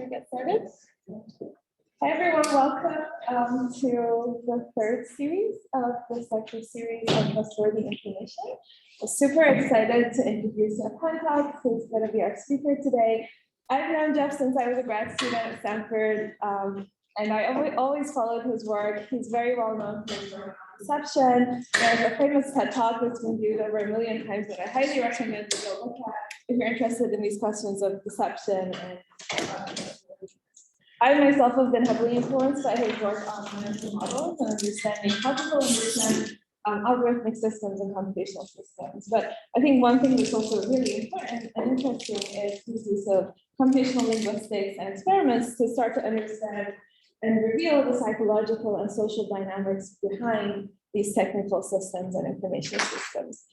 Get started. Hi everyone, welcome to the third series of this lecture series on trustworthy information. I'm super excited to introduce Jeff Hancock, who's going to be our speaker today. I've known Jeff since I was a grad student at Stanford, and I always followed his work. He's very well known for his work on deception. There's a famous TED Talk that's been viewed over 1 million times that I highly recommend to go look at if you're interested in these questions of deception. And I myself have been heavily influenced by his work on mental models and understanding how people understand algorithmic systems and computational systems. But I think one thing that's also really important and interesting is his use of computational linguistics and experiments to start to understand and reveal the psychological and social dynamics behind these technical systems and information systems.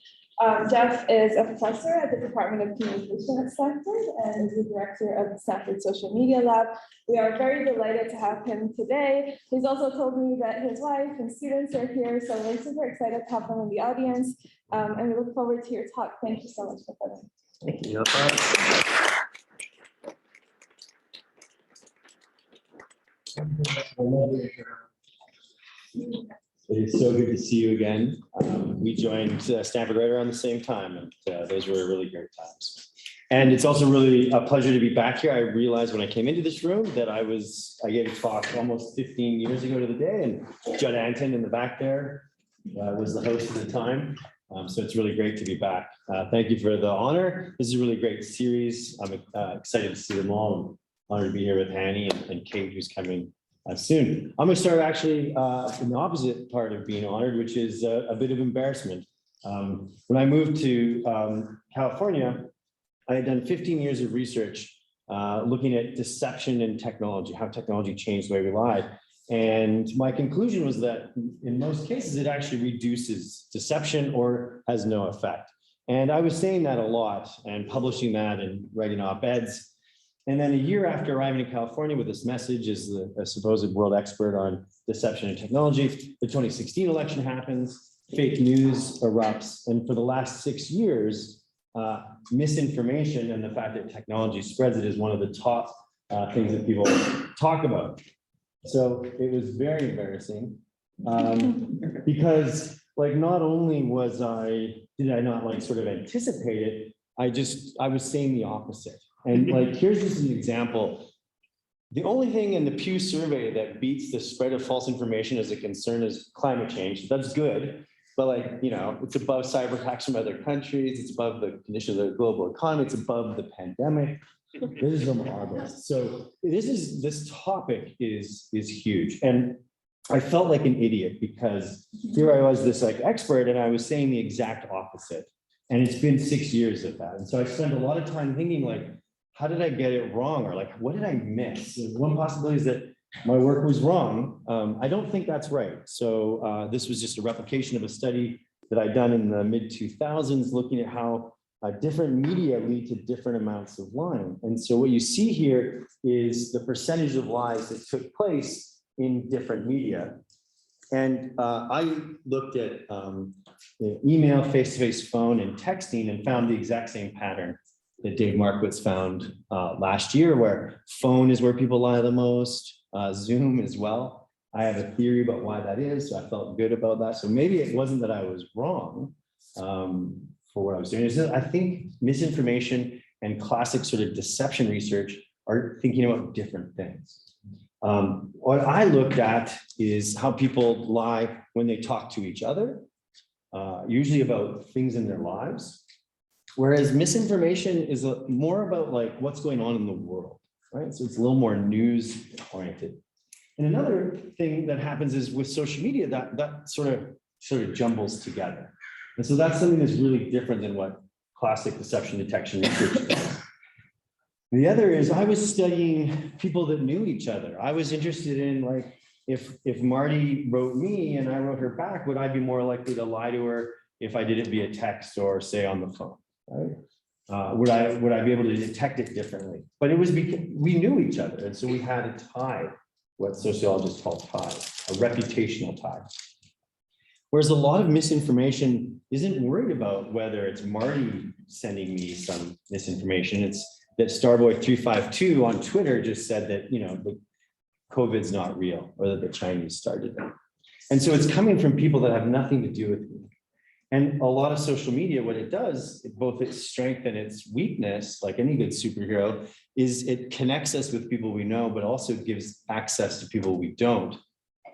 Jeff is a professor at the Department of Communication at Stanford and is the director of the Stanford Social Media Lab. We are very delighted to have him today. He's also told me that his wife and students are here, so we're super excited to have them in the audience, and we look forward to your talk. Thank you so much for coming. Thank you. It's so good to see you again. We joined Stanford right around the same time, and those were really great times. And it's also really a pleasure to be back here. I realized when I came into this room that I gave a talk almost 15 years ago to the day, and Judd Anton in the back there was the host at the time. So it's really great to be back. Thank you for the honor. This is a really great series. I'm excited to see them all. I'm honored to be here with Hanny and Kate, who's coming soon. I'm going to start actually in the opposite part of being honored, which is a bit of embarrassment. When I moved to California, I had done 15 years of research looking at deception in technology, how technology changed the way we lie. And my conclusion was that in most cases, it actually reduces deception or has no effect. And I was saying that a lot and publishing that and writing op-eds. And then a year after arriving in California with this message as a supposed world expert on deception and technology, the 2016 election happens, fake news erupts. And for the last 6 years, misinformation and the fact that technology spreads it is one of the top things that people talk about. So it was very embarrassing because not only did I not sort of anticipate it, I was saying the opposite. And here's just an example. The only thing in the Pew survey that beats the spread of false information as a concern is climate change. That's good, but it's above cyber attacks from other countries. It's above the condition of the global economy. It's above the pandemic. This is marvelous. So this topic is huge. And I felt like an idiot because here I was this expert and I was saying the exact opposite. And it's been 6 years of that. And so I spent a lot of time thinking how did I get it wrong? Or what did I miss? One possibility is that my work was wrong. I don't think that's right. So this was just a replication of a study that I'd done in the mid-2000s, looking at how different media lead to different amounts of lying. And so what you see here is the percentage of lies that took place in different media. And I looked at email, face-to-face phone, and texting and found the exact same pattern that Dave Markowitz found last year, where phone is where people lie the most, Zoom as well. I have a theory about why that is, so I felt good about that. So maybe it wasn't that I was wrong for what I was doing. I think misinformation and classic sort of deception research are thinking about different things. What I looked at is how people lie when they talk to each other, usually about things in their lives. Whereas misinformation is more about what's going on in the world, right? So it's a little more news oriented. And another thing that happens is with social media, that sort of jumbles together. And so that's something that's really different than what classic deception detection research does. The other is I was studying people that knew each other. I was interested in if Marty wrote me and I wrote her back, would I be more likely to lie to her if I did it via text or say on the phone? Right? Would I be able to detect it differently? But it was because we knew each other, and so we had a tie, what sociologists call ties, a reputational tie. Whereas a lot of misinformation isn't worried about whether it's Marty sending me some misinformation. It's that Starboy352 on Twitter just said that, the COVID's not real, or that the Chinese started it. And so it's coming from people that have nothing to do with me. And a lot of social media, what it does, both its strength and its weakness, like any good superhero, is it connects us with people we know, but also gives access to people we don't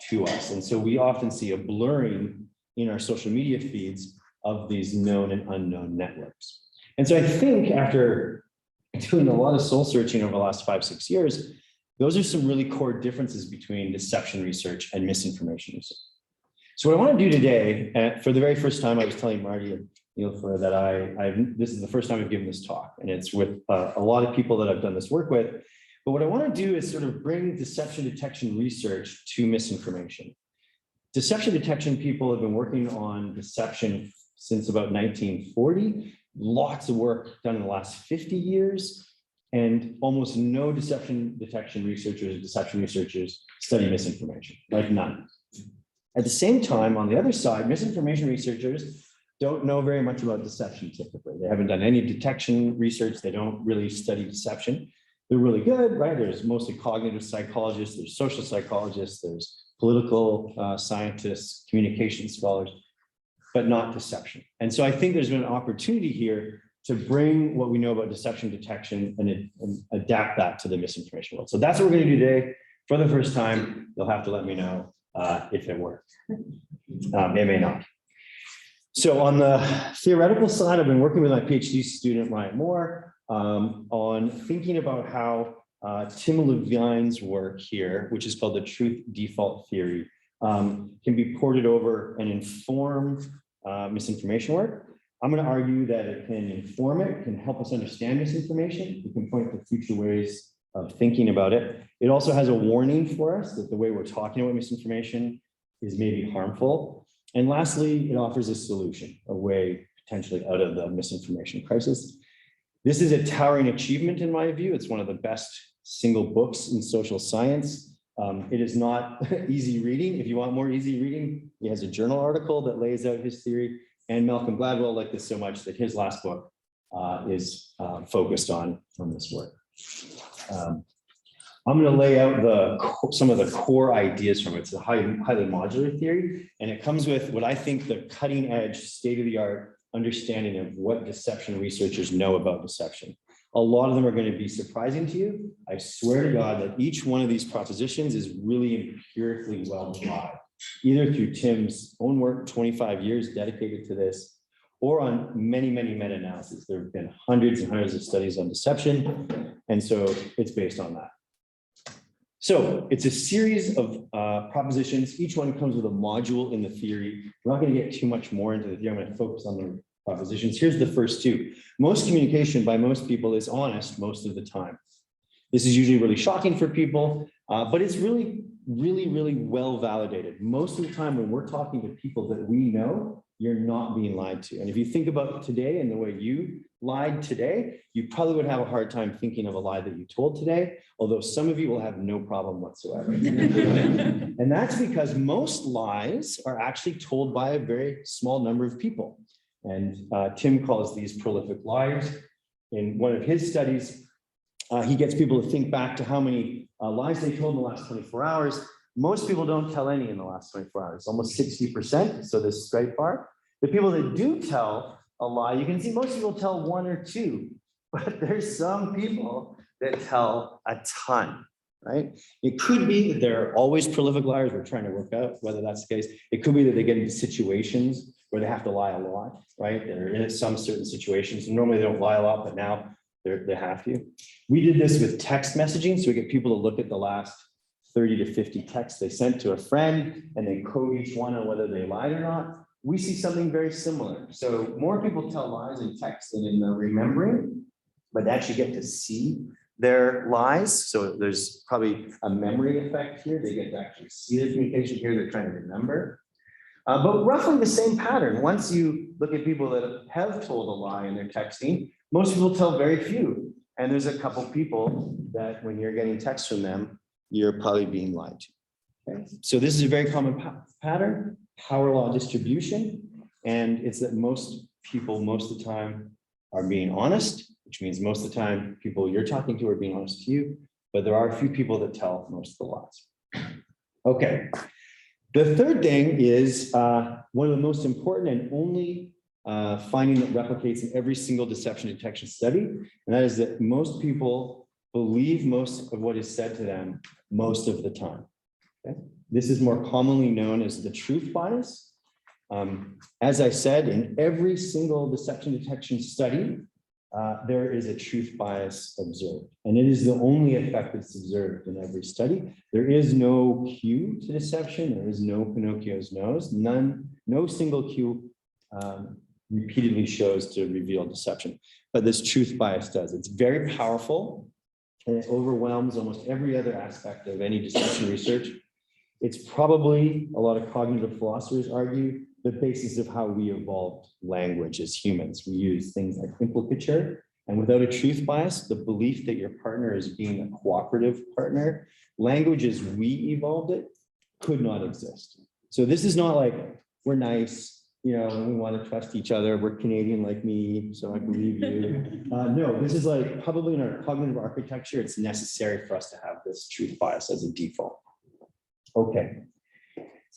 to us. And so we often see a blurring in our social media feeds of these known and unknown networks. And so I think after doing a lot of soul searching over the last 5-6 years, those are some really core differences between deception research and misinformation research. So what I want to do today, for the very first time, I was telling Marty and Neil that this is the first time I've given this talk, and it's with a lot of people that I've done this work with. But what I want to do is sort of bring deception detection research to misinformation. Deception detection people have been working on deception since about 1940. Lots of work done in the last 50 years, and almost no deception detection researchers or deception researchers study misinformation, like none. At the same time, on the other side, misinformation researchers don't know very much about deception typically. They haven't done any detection research. They don't really study deception. They're really good, right? There's mostly cognitive psychologists, there's social psychologists, there's political scientists, communication scholars, but not deception. And so I think there's been an opportunity here to bring what we know about deception detection and adapt that to the misinformation world. So that's what we're going to do today. For the first time, you'll have to let me know if it works. It may not. So on the theoretical side, I've been working with my PhD student, Ryan Moore, on thinking about how Tim Levine's work here, which is called the truth default theory, can be ported over and inform misinformation work. I'm going to argue that it can inform it, can help us understand misinformation. It can point to future ways of thinking about it. It also has a warning for us that the way we're talking about misinformation is maybe harmful. And lastly, it offers a solution, a way potentially out of the misinformation crisis. This is a towering achievement in my view. It's one of the best single books in social science. It is not easy reading. If you want more easy reading, he has a journal article that lays out his theory. And Malcolm Gladwell liked this so much that his last book is focused on this work. I'm going to lay out some of the core ideas from it. It's a highly modular theory, and it comes with what I think the cutting edge, state-of-the-art understanding of what deception researchers know about deception. A lot of them are going to be surprising to you. I swear to God that each one of these propositions is really empirically well applied, either through Tim's own work, 25 years dedicated to this, or on many, many meta-analyses. There have been hundreds and hundreds of studies on deception, and so it's based on that. So it's a series of propositions. Each one comes with a module in the theory. We're not going to get too much more into the theory. I'm going to focus on the propositions. Here's the first two. Most communication by most people is honest most of the time. This is usually really shocking for people, but it's really well validated. Most of the time when we're talking to people that we know, you're not being lied to. And if you think about today and the way you lied today, you probably would have a hard time thinking of a lie that you told today, although some of you will have no problem whatsoever. And that's because most lies are actually told by a very small number of people. And Tim calls these prolific liars. In one of his studies, he gets people to think back to how many lies they told in the last 24 hours. Most people don't tell any in the last 24 hours, almost 60%. So this straight bar. The people that do tell a lie, you can see most people tell one or two, but there's some people that tell a ton, right? It could be that they're always prolific liars. We're trying to work out whether that's the case. It could be that they get into situations where they have to lie a lot, right? They're in some certain situations. Normally they don't lie a lot, but now they have to. We did this with text messaging. So we get people to look at the last 30 to 50 texts they sent to a friend and they code each one on whether they lied or not. We see something very similar. So more people tell lies in text than in the remembering, but they actually get to see their lies. So there's probably a memory effect here. They get to actually see the communication here. They're trying to remember. But roughly the same pattern. Once you look at people that have told a lie in their texting, most people tell very few. And there's a couple people that when you're getting texts from them, you're probably being lied to. Okay? So this is a very common pattern, power law distribution. And it's that most people, most of the time, are being honest. which means most of the time, people you're talking to are being honest to you, but there are a few people that tell most of the lies. Okay. The third thing is one of the most important and only finding that replicates in every single deception detection study, and that is that most people believe most of what is said to them most of the time. Okay? This is more commonly known as the truth bias. As I said, in every single deception detection study, there is a truth bias observed, and it is the only effect that's observed in every study. There is no cue to deception. There is no Pinocchio's nose. No single cue repeatedly shows to reveal deception, but this truth bias does. It's very powerful, and it overwhelms almost every other aspect of any deception research. It's probably, a lot of cognitive philosophers argue, the basis of how we evolved language as humans. We use things like implicature, and without a truth bias, the belief that your partner is being a cooperative partner, language as we evolved it could not exist. So this is not like, we're nice, you know, and we want to trust each other. We're Canadian like me, so I believe you. No, this is like, probably in our cognitive architecture, it's necessary for us to have this truth bias as a default. Okay.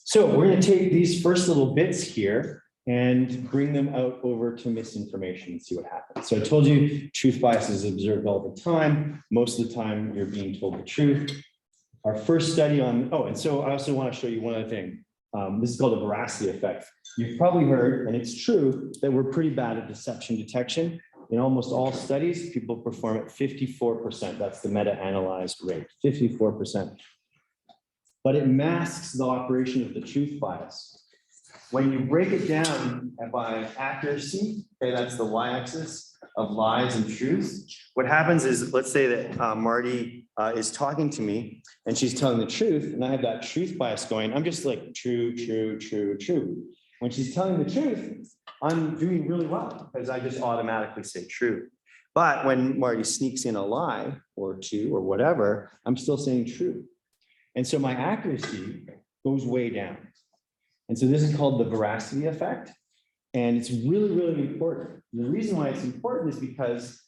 So we're going to take these first little bits here and bring them out over to misinformation and see what happens. So I told you truth bias is observed all the time. Most of the time you're being told the truth. Our first study on, oh, and so I also want to show you one other thing. This is called the veracity effect. You've probably heard, and it's true, that we're pretty bad at deception detection. In almost all studies, people perform at 54%. That's the meta-analyzed rate, 54%. But it masks the operation of the truth bias. When you break it down by accuracy, okay, that's the y-axis of lies and truth. What happens is, let's say that Marty is talking to me and she's telling the truth, and I have that truth bias going. I'm just like true, true, true, true. When she's telling the truth, I'm doing really well because I just automatically say true. But when Marty sneaks in a lie or two or whatever, I'm still saying true. And so my accuracy goes way down. And so this is called the veracity effect. And it's really, really important. The reason why it's important is because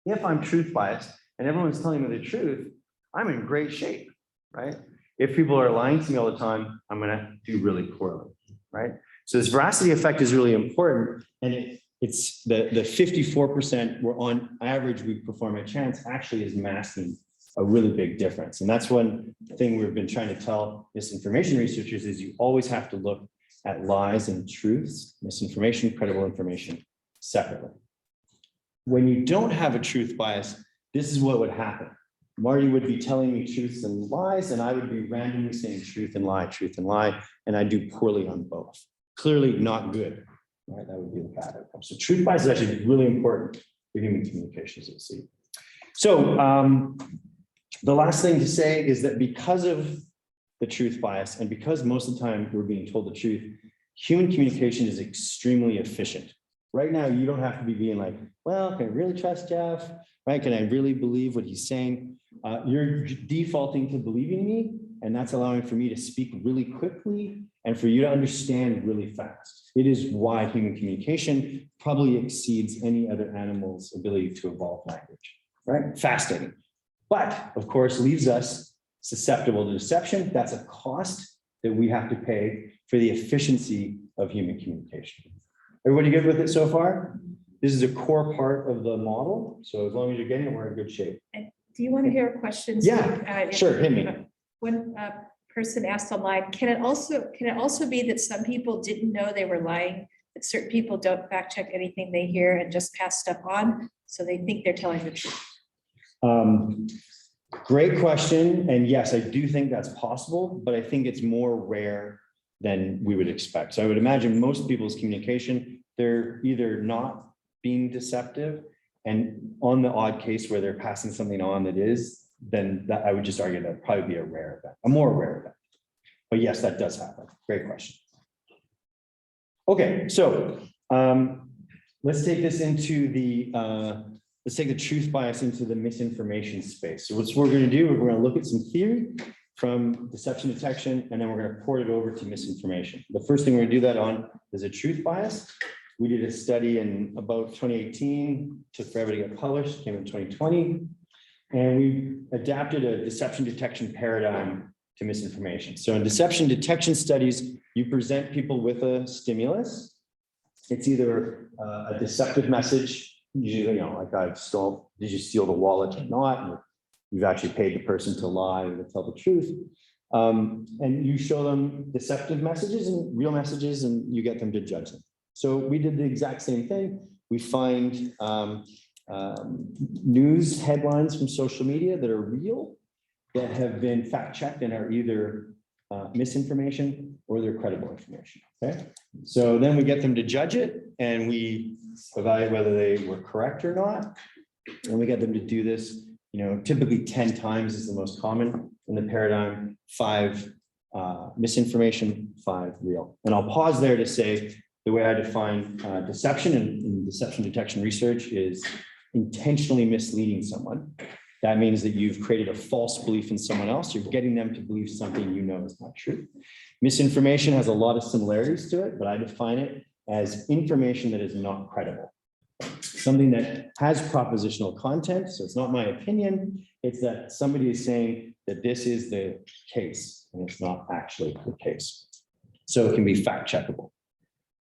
if I'm truth biased and everyone's telling me the truth, I'm in great shape, right? If people are lying to me all the time, I'm gonna do really poorly, right? So this veracity effect is really important. And it's the 54% where on average we perform a chance actually is masking a really big difference. And that's one thing we've been trying to tell misinformation researchers is you always have to look at lies and truths, misinformation, credible information separately. When you don't have a truth bias, this is what would happen. Marty would be telling me truths and lies, and I would be randomly saying truth and lie, and I do poorly on both. Clearly not good, right? That would be the bad outcome. So truth bias is actually really important for human communication, as you'll see. So the last thing to say is that because of the truth bias, and because most of the time we're being told the truth, human communication is extremely efficient. Right now, you don't have to be being like, well, can I really trust Jeff? Right? Can I really believe what he's saying? You're defaulting to believing me, and that's allowing for me to speak really quickly and for you to understand really fast. It is why human communication probably exceeds any other animal's ability to evolve language, right? Fascinating. But of course, leaves us susceptible to deception. That's a cost that we have to pay for the efficiency of human communication. Everybody good with it so far? This is a core part of the model. So as long as you're getting it, we're in good shape. Do you want to hear questions? Yeah, sure, hit me. One person asked online, can it also be that some people didn't know they were lying, that certain people don't fact check anything they hear and just pass stuff on, so they think they're telling the truth? Great question. And yes, I do think that's possible, but I think it's more rare than we would expect. So I would imagine most people's communication, they're either not being deceptive, and on the odd case where they're passing something on that is, then that I would just argue that would probably be a rare event, a more rare event. But yes, that does happen. Great question. Okay, so let's take this into the let's take the truth bias into the misinformation space. So what we're going to do, we're going to look at some theory from deception detection, and then we're going to port it over to misinformation. The first thing we're going to do that on is a truth bias. We did a study in about 2018, took forever to get published, came in 2020. And we adapted a deception detection paradigm to misinformation. So in deception detection studies, you present people with a stimulus. It's either a deceptive message, usually, like did you steal the wallet or not? And you've actually paid the person to lie or to tell the truth. And you show them deceptive messages and real messages, and you get them to judge them. So we did the exact same thing. We find news headlines from social media that are real, that have been fact-checked and are either misinformation or they're credible information, okay? So then we get them to judge it, and we evaluate whether they were correct or not. And we get them to do this, typically 10 times is the most common in the paradigm, 5 misinformation, 5 real. And I'll pause there to say the way I define deception in deception detection research is intentionally misleading someone. That means that you've created a false belief in someone else. You're getting them to believe something is not true. Misinformation has a lot of similarities to it, but I define it as information that is not credible. Something that has propositional content, so it's not my opinion, it's that somebody is saying that this is the case, and it's not actually the case. So it can be fact checkable.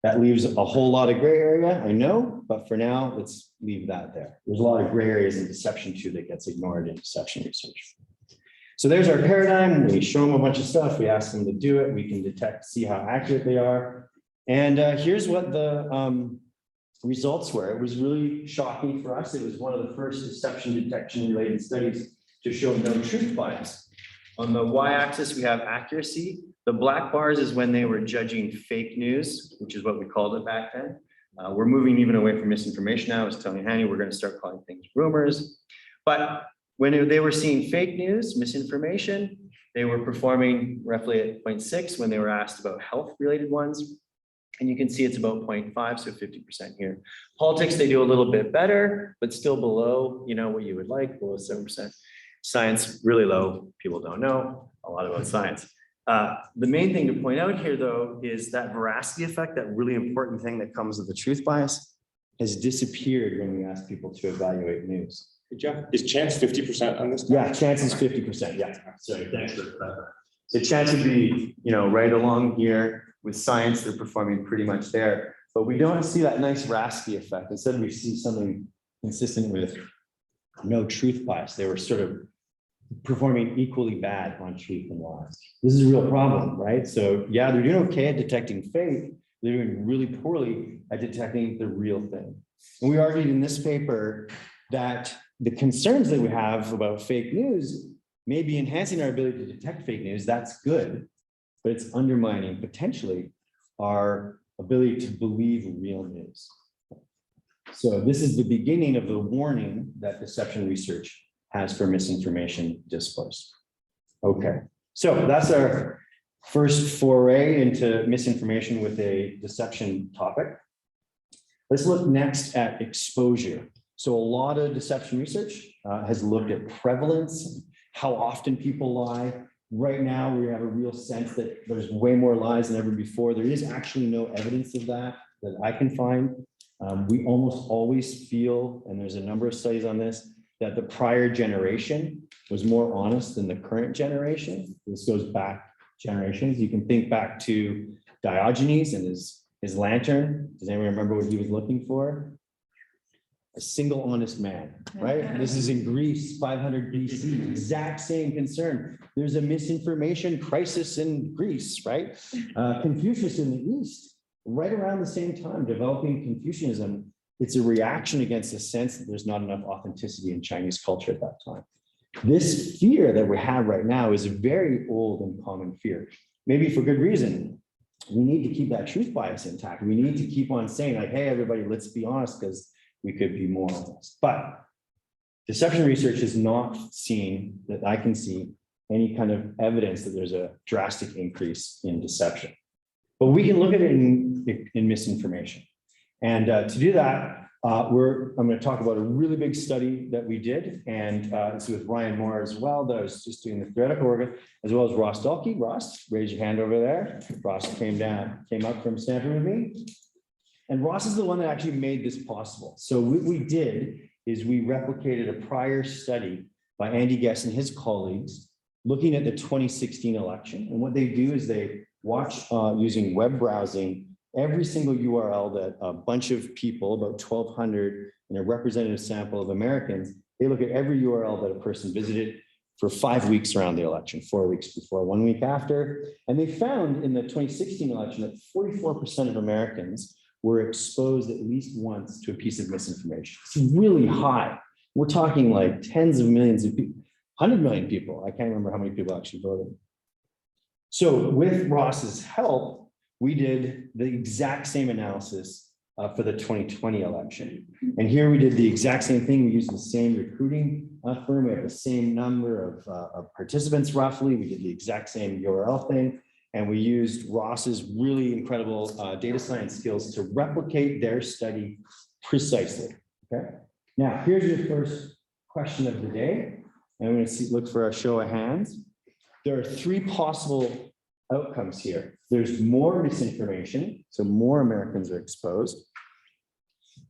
That leaves a whole lot of gray area, I know, but for now, let's leave that there. There's a lot of gray areas in deception too that gets ignored in deception research. So there's our paradigm. We show them a bunch of stuff. We ask them to do it. We can detect, see how accurate they are. And here's what the results were. It was really shocking for us. It was one of the first deception detection related studies to show no truth bias. On the y-axis, we have accuracy. The black bars is when they were judging fake news, which is what we called it back then. We're moving even away from misinformation now. I was telling Hanny, we're going to start calling things rumors. But when they were seeing fake news, misinformation, they were performing roughly at 0.6 when they were asked about health-related ones. And you can see it's about 0.5, so 50% here. Politics, they do a little bit better, but still below, what you would like, below 7%. Science, really low. People don't know a lot about science. The main thing to point out here, though, is that veracity effect, that really important thing that comes with the truth bias, has disappeared when we ask people to evaluate news. Hey, Jeff, is chance 50% on this? Yeah, chance is 50%. Yeah. So thanks for that. So chance would be, right along here with science, they're performing pretty much there, but we don't see that nice veracity effect. Instead, we see something consistent with no truth bias. They were sort of performing equally bad on truth and lies. This is a real problem, right? So yeah, they're doing okay at detecting fake. They're doing really poorly at detecting the real thing. And we argued in this paper that the concerns that we have about fake news may be enhancing our ability to detect fake news. That's good, but it's undermining potentially our ability to believe real news. So this is the beginning of the warning that deception research has for misinformation discourse. Okay, so that's our first foray into misinformation with a deception topic. Let's look next at exposure. So a lot of deception research has looked at prevalence, how often people lie. Right now, we have a real sense that there's way more lies than ever before. There is actually no evidence of that I can find. We almost always feel, and there's a number of studies on this, that the prior generation was more honest than the current generation. This goes back generations. You can think back to Diogenes and his lantern. Does anyone remember what he was looking for? A single honest man, right? This is in Greece, 500 BC, exact same concern. There's a misinformation crisis in Greece, right? Confucius in the East, right around the same time, developing Confucianism. It's a reaction against the sense that there's not enough authenticity in Chinese culture at that time. This fear that we have right now is a very old and common fear, maybe for good reason. We need to keep that truth bias intact. We need to keep on saying like, hey, everybody, let's be honest, because we could be more honest. But deception research has not seen, that I can see, any kind of evidence that there's a drastic increase in deception. But we can look at it in misinformation. And to do that, I'm going to talk about a really big study that we did, and it's with Ryan Moore as well, that I was just doing the theoretical work, as well as Ross Dahlke. Ross, raise your hand over there. Ross came up from Stanford with me. And Ross is the one that actually made this possible. So what we did is we replicated a prior study by Andy Guess and his colleagues looking at the 2016 election. And what they do is they watch using web browsing every single URL that a bunch of people, about 1,200 in a representative sample of Americans, they look at every URL that a person visited for 5 weeks around the election, 4 weeks before, 1 week after. And they found in the 2016 election that 44% of Americans were exposed at least once to a piece of misinformation. It's really high. We're talking like tens of millions of people, 100 million people. I can't remember how many people actually voted. So with Ross's help, we did the exact same analysis for the 2020 election. And here we did the exact same thing. We used the same recruiting firm. We have the same number of participants roughly. We did the exact same URL thing. And we used Ross's really incredible data science skills to replicate their study precisely. Okay. Now, here's your first question of the day. And I'm going to look for a show of hands. There are 3 possible outcomes here. There's more misinformation, so more Americans are exposed.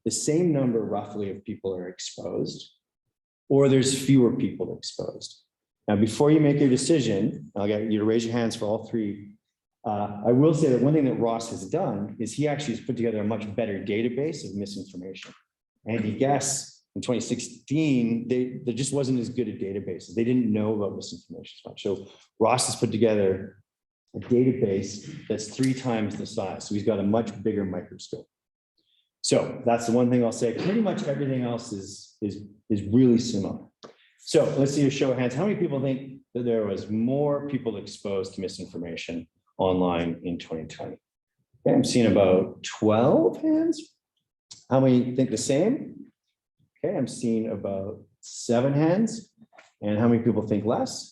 The same number roughly of people are exposed, or there's fewer people exposed. Now, before you make your decision, I'll get you to raise your hands for all 3. I will say that one thing that Ross has done is he actually has put together a much better database of misinformation. And he guessed in 2016, there just wasn't as good a database. They didn't know about misinformation as much. So Ross has put together a database that's 3 times the size. So he's got a much bigger microscope. So that's the one thing I'll say. Pretty much everything else is really similar. So let's see a show of hands. How many people think that there was more people exposed to misinformation online in 2020? Okay, I'm seeing about 12 hands. How many think the same? Okay, I'm seeing about 7 hands. And how many people think less?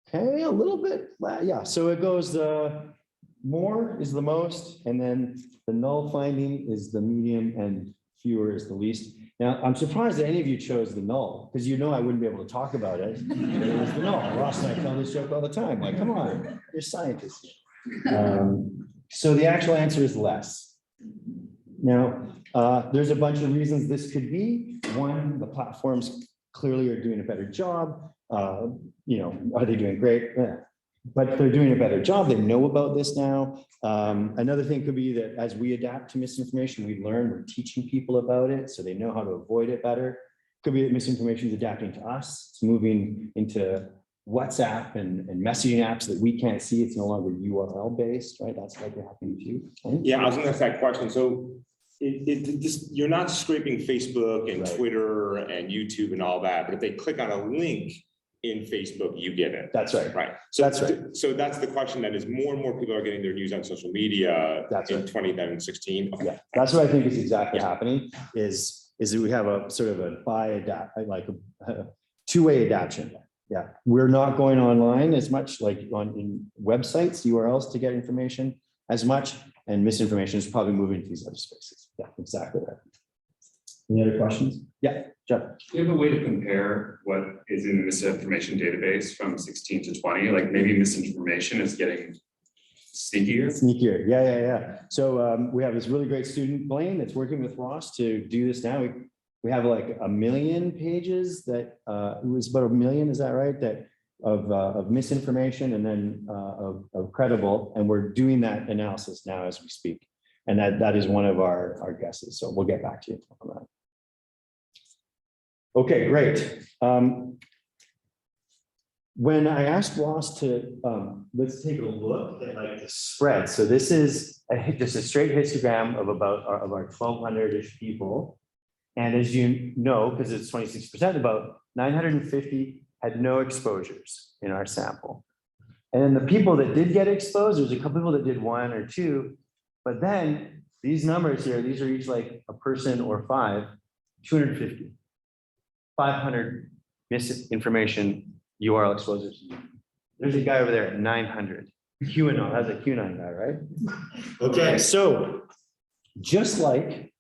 Okay, a little bit, yeah. So it goes, more is the most, and then the null finding is the medium, and fewer is the least. Now, I'm surprised that any of you chose the null, because you know I wouldn't be able to talk about it. It was the null. Ross and I tell this joke all the time. Like, come on, you're scientists. So the actual answer is less. Now, there's a bunch of reasons this could be. One, the platforms clearly are doing a better job. You know, are they doing great? Yeah. But they're doing a better job. They know about this now. Another thing could be that as we adapt to misinformation, we learn, we're teaching people about it, so they know how to avoid it better. Could be that misinformation is adapting to us. It's moving into WhatsApp and messaging apps that we can't see. It's no longer URL based, right? That's likely happening too. Okay? Yeah, I was gonna ask that question. So you're not scraping Facebook and Right. Twitter and YouTube and all that, but if they click on a link in Facebook, you get it. That's right. Right. So That's right. So that's the question, that is more and more people are getting their news on social media That's in right. 20 than in 16. Okay. Yeah, that's what I think is exactly happening, is that we have a sort of a two-way adaptation. Yeah, we're not going online as much, like in websites, URLs to get information as much, and misinformation is probably moving to these other spaces. Yeah, exactly right. Any other questions? Yeah, Jeff. Do you have a way to compare what is in the misinformation database from 16 to 20? Like maybe misinformation is getting sneakier? Sneakier, yeah. So we have this really great student, Blaine, that's working with Ross to do this now. We have like 1 million pages that, it was about 1 million, is that right? That of misinformation and then of credible, and we're doing that analysis now as we speak. And that is one of our guesses. So we'll get back to you on that. Okay, great. When I asked Ross to, let's take a look at like the spread. So this is just a straight histogram of about of our 1,200-ish people. And as you know, because it's 26%, about 950 had no exposures in our sample. And then the people that did get exposed, there's a couple people that did 1 or 2, but then these numbers here, these are each like a person or 5, 250, 500 misinformation URL exposures. There's a guy over there at 900. QAnon, that's a QAnon guy, right? Okay, so just like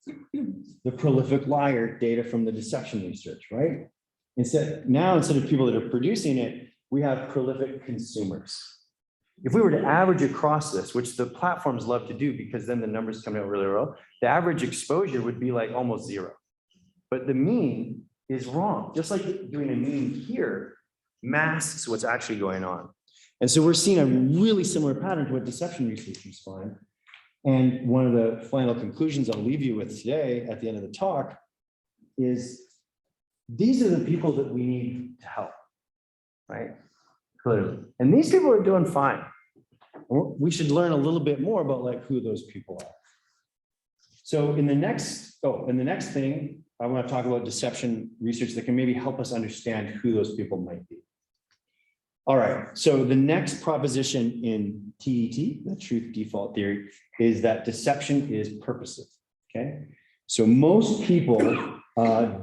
the prolific liar data from the deception research, right? Instead of people that are producing it, we have prolific consumers. if we were to average across this, which the platforms love to do because then the numbers come out really low, the average exposure would be like almost zero. But the mean is wrong. Just like doing a mean here masks what's actually going on. And so we're seeing a really similar pattern to what deception researchers find. And one of the final conclusions I'll leave you with today at the end of the talk is these are the people that we need to help, right? Clearly. And these people are doing fine. We should learn a little bit more about like who those people are. So in the next thing, I want to talk about deception research that can maybe help us understand who those people might be. All right, so the next proposition in TDT, the truth default theory, is that deception is purposive, okay? So most people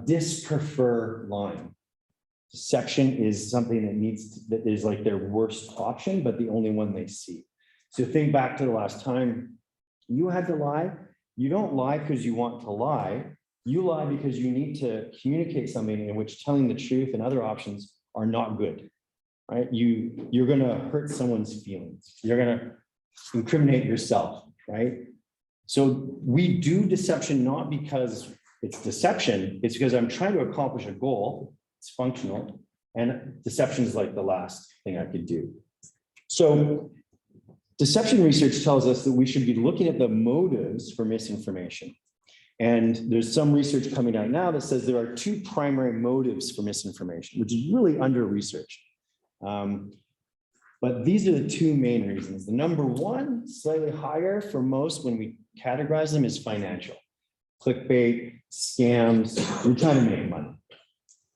disprefer lying. Deception is something that is like their worst option, but the only one they see. So think back to the last time you had to lie. You don't lie because you want to lie. You lie because you need to communicate something in which telling the truth and other options are not good, right? You're going to hurt someone's feelings. You're going to incriminate yourself, right? So we do deception not because it's deception, it's because I'm trying to accomplish a goal. It's functional, and deception is like the last thing I could do. So deception research tells us that we should be looking at the motives for misinformation. And there's some research coming out now that says there are two primary motives for misinformation, which is really under-researched. But these are the two main reasons. The number one, slightly higher for most when we categorize them, is financial. Clickbait, scams, we're trying to make money.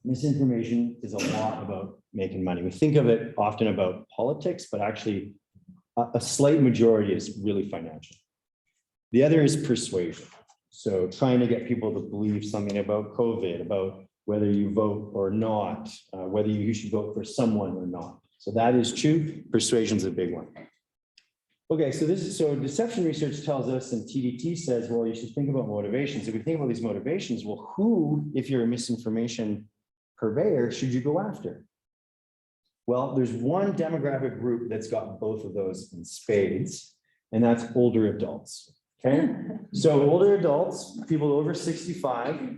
Misinformation is a lot about making money. We think of it often about politics, but actually a slight majority is really financial. The other is persuasion. So trying to get people to believe something about COVID, about whether you vote or not, whether you should vote for someone or not. So that is true. Persuasion is a big one. Okay, so deception research tells us, and TDT says, well, you should think about motivations. If we think about these motivations, well, who, if you're a misinformation purveyor, should you go after? Well, there's one demographic group that's got both of those in spades, and that's older adults. Okay, so older adults, people over 65.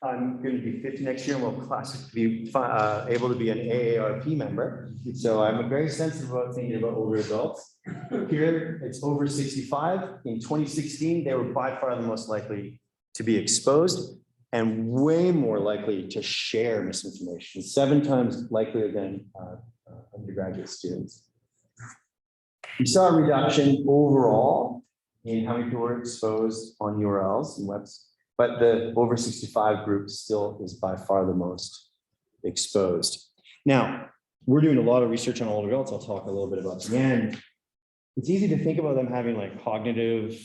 I'm going to be 50 next year and will classically be able to be an AARP member. So I'm very sensitive about thinking about older adults. Here, it's over 65. In 2016, they were by far the most likely to be exposed and way more likely to share misinformation, 7 times likelier than undergraduate students. We saw a reduction overall in how many people were exposed on URLs and webs, but the over 65 group still is by far the most exposed. Now, we're doing a lot of research on older adults. I'll talk a little bit about the end. It's easy to think about them having like cognitive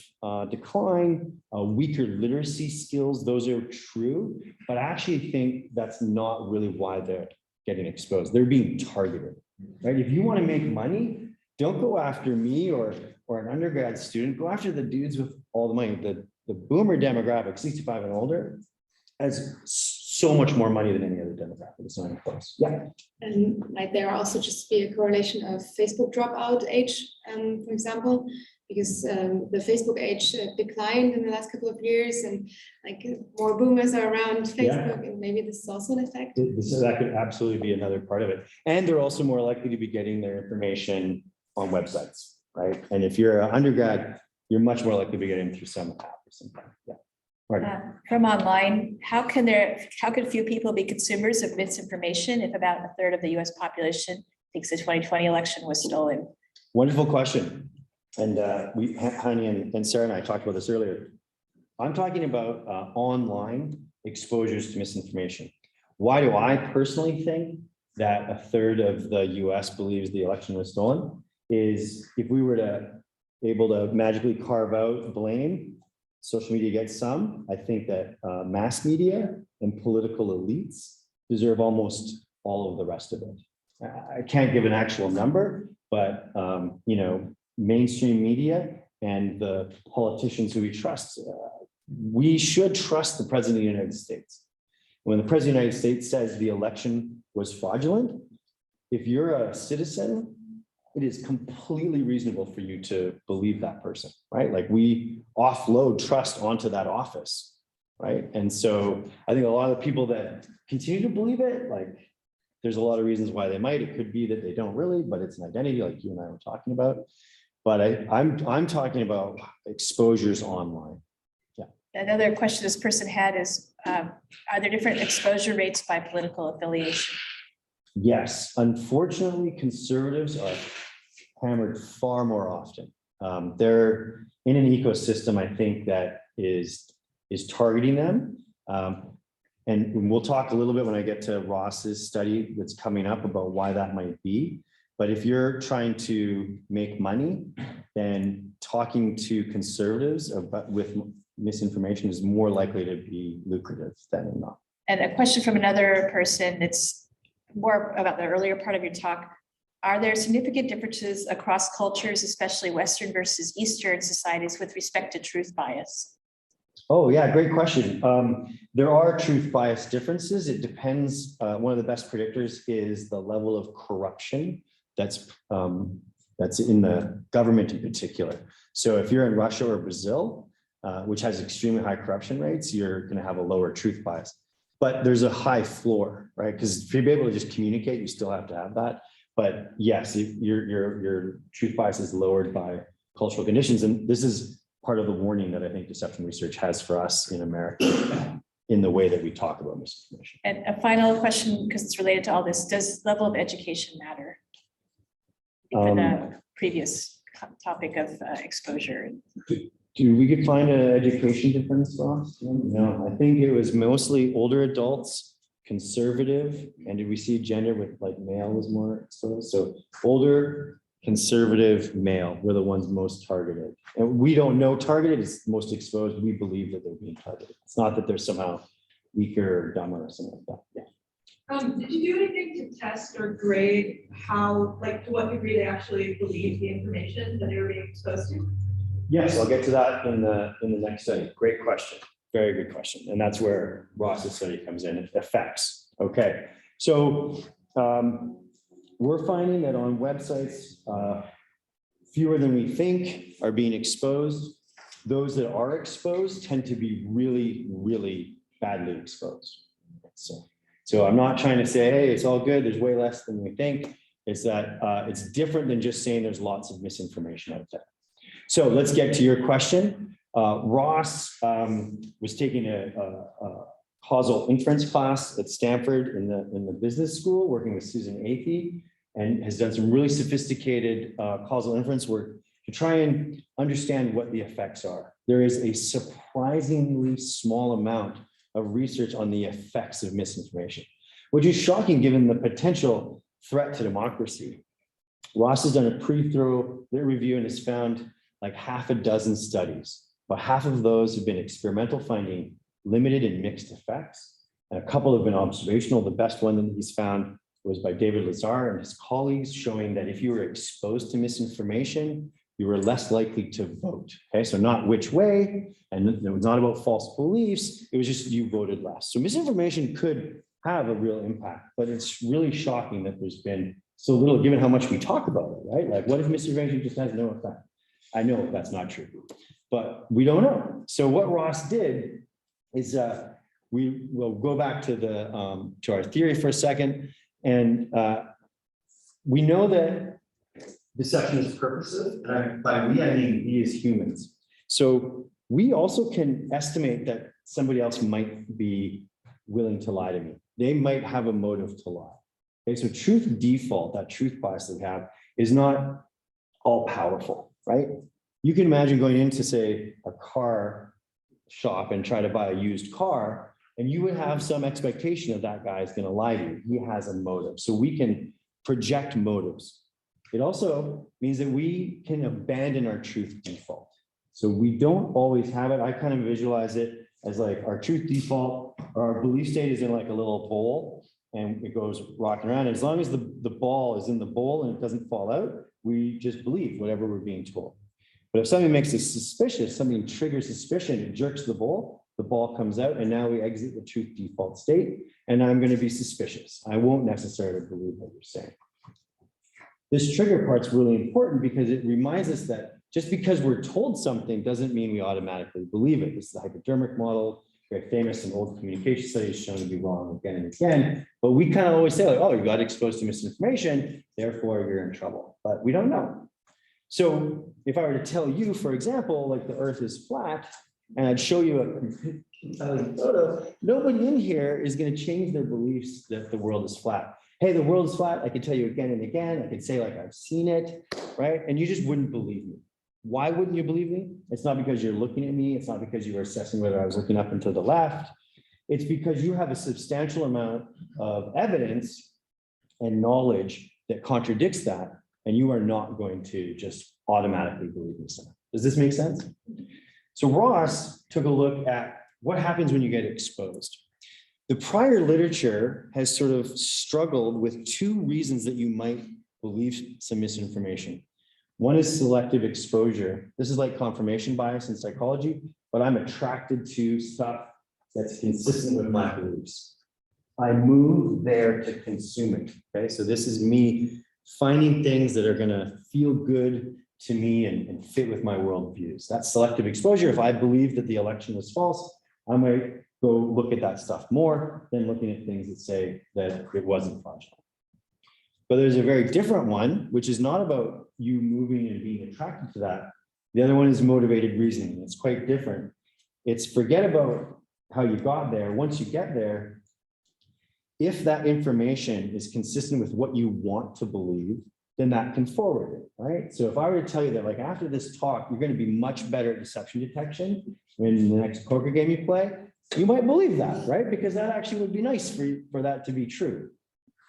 decline, weaker literacy skills. Those are true, but I actually think that's not really why they're getting exposed. They're being targeted, right? If you want to make money, don't go after me or an undergrad student. Go after the dudes with all the money. The boomer demographic, 65 and older, has so much more money than any other demographic. It's not even close. Yeah. And like there are also just be a correlation of Facebook dropout age, for example, because the Facebook age declined in the last couple of years, and like more boomers are around Facebook, and maybe this is also an effect. So that could absolutely be another part of it. And they're also more likely to be getting their information on websites, right? And if you're an undergrad, you're much more likely to be getting through some app or something. Yeah. Right. From online, how can few people be consumers of misinformation if about a third of the US population thinks the 2020 election was stolen? Wonderful question. And Hani and Sarah and I talked about this earlier. I'm talking about online exposures to misinformation. Why do I personally think that a third of the US believes the election was stolen? Is if we were able to magically carve out blame, social media gets some. I think that mass media and political elites deserve almost all of the rest of it. I can't give an actual number, but mainstream media and the politicians who we trust, we should trust the president of the United States. When the president of the United States says the election was fraudulent, if you're a citizen, it is completely reasonable for you to believe that person, right? Like we offload trust onto that office, right? And so I think a lot of the people that continue to believe it, like there's a lot of reasons why they might. It could be that they don't really, but it's an identity like you and I were talking about. But I'm talking about exposures online. Another question this person had is, are there different exposure rates by political affiliation? Yes, unfortunately, conservatives are hammered far more often. They're in an ecosystem, I think, that is targeting them. And we'll talk a little bit when I get to Ross's study that's coming up about why that might be. But if you're trying to make money, then talking to conservatives about with misinformation is more likely to be lucrative than not. And a question from another person, it's more about the earlier part of your talk. Are there significant differences across cultures, especially Western versus Eastern societies, with respect to truth bias? Oh yeah, great question. There are truth bias differences. It depends. One of the best predictors is the level of corruption that's in the government in particular. So if you're in Russia or Brazil, which has extremely high corruption rates, you're going to have a lower truth bias. But there's a high floor, right? Because to be able to just communicate, you still have to have that. But yes, your truth bias is lowered by cultural conditions. And this is part of the warning that I think deception research has for us in America in the way that we talk about misinformation. And a final question, because it's related to all this, does level of education matter? For the previous topic of exposure. Do we could find an education difference, Ross? No, I think it was mostly older adults, conservative, and did we see gender with like male was more exposed? So older, conservative, male were the ones most targeted. And we don't know targeted is most exposed. We believe that they're being targeted. It's not that they're somehow weaker or dumber or something like that. Yeah. Did you do anything to test or grade how, like, to what degree they actually believe the information that they were being exposed to? Yes, I'll get to that in the next study. Great question. Very good question. And that's where Ross's study comes in. Effects. Okay. So we're finding that on websites, fewer than we think are being exposed. Those that are exposed tend to be really, really badly exposed. So I'm not trying to say, hey, it's all good. There's way less than we think. It's that it's different than just saying there's lots of misinformation out there. So let's get to your question. Ross was taking a causal inference class at Stanford in the business school, working with Susan Athey, and has done some really sophisticated causal inference work to try and understand what the effects are. There is a surprisingly small amount of research on the effects of misinformation, which is shocking given the potential threat to democracy. Ross has done a pretty thorough review and has found like half a dozen studies, but half of those have been experimental, finding limited and mixed effects. And a couple have been observational. The best one that he's found was by David Lazar and his colleagues, showing that if you were exposed to misinformation, you were less likely to vote. Okay, so not which way, and it was not about false beliefs, it was just you voted less. So misinformation could have a real impact, but it's really shocking that there's been so little, given how much we talk about it, right? Like, what if misinformation just has no effect? I know that's not true, but we don't know. So what Ross did is we will go back to the to our theory for a second, and we know that deception is purposive, and by we, I mean we as humans. So we also can estimate that somebody else might be willing to lie to me. They might have a motive to lie. Okay, so truth default, that truth bias that we have, is not all powerful, right? You can imagine going into, say, a car shop and try to buy a used car, and you would have some expectation that that guy is going to lie to you. He has a motive. So we can project motives. It also means that we can abandon our truth default. So we don't always have it. I kind of visualize it as like our truth default, or our belief state is in like a little bowl and it goes rocking around. As long as the ball is in the bowl and it doesn't fall out, we just believe whatever we're being told. But if something makes us suspicious, something triggers suspicion, it jerks the ball comes out, and now we exit the truth default state, and I'm going to be suspicious. I won't necessarily believe what you're saying. This trigger part's really important because it reminds us that just because we're told something doesn't mean we automatically believe it. This is the hypodermic model, very famous in old communication studies, shown to be wrong again and again. But we kind of always say like, oh, you got exposed to misinformation, therefore you're in trouble. But we don't know. So if I were to tell you, for example, like the earth is flat, and I'd show you a photo, nobody in here is going to change their beliefs that the world is flat. Hey, the world is flat. I can tell you again and again. I can say like I've seen it, right? And you just wouldn't believe me. Why wouldn't you believe me? It's not because you're looking at me. It's not because you were assessing whether I was looking up and to the left. It's because you have a substantial amount of evidence and knowledge that contradicts that, and you are not going to just automatically believe this. Does this make sense? So Ross took a look at what happens when you get exposed. The prior literature has sort of struggled with two reasons that you might believe some misinformation. One is selective exposure. This is like confirmation bias in psychology, but I'm attracted to stuff that's consistent with my beliefs. I move there to consume it, okay? So this is me finding things that are gonna feel good to me and fit with my worldviews. That's selective exposure. If I believe that the election was false, I might go look at that stuff more than looking at things that say that it wasn't fraudulent. But there's a very different one, which is not about you moving and being attracted to that. The other one is motivated reasoning. It's quite different. It's forget about how you got there. Once you get there, if that information is consistent with what you want to believe, then that can forward it, right? So if I were to tell you that like after this talk, you're going to be much better at deception detection in the next poker game you play, you might believe that, right? Because that actually would be nice for that to be true.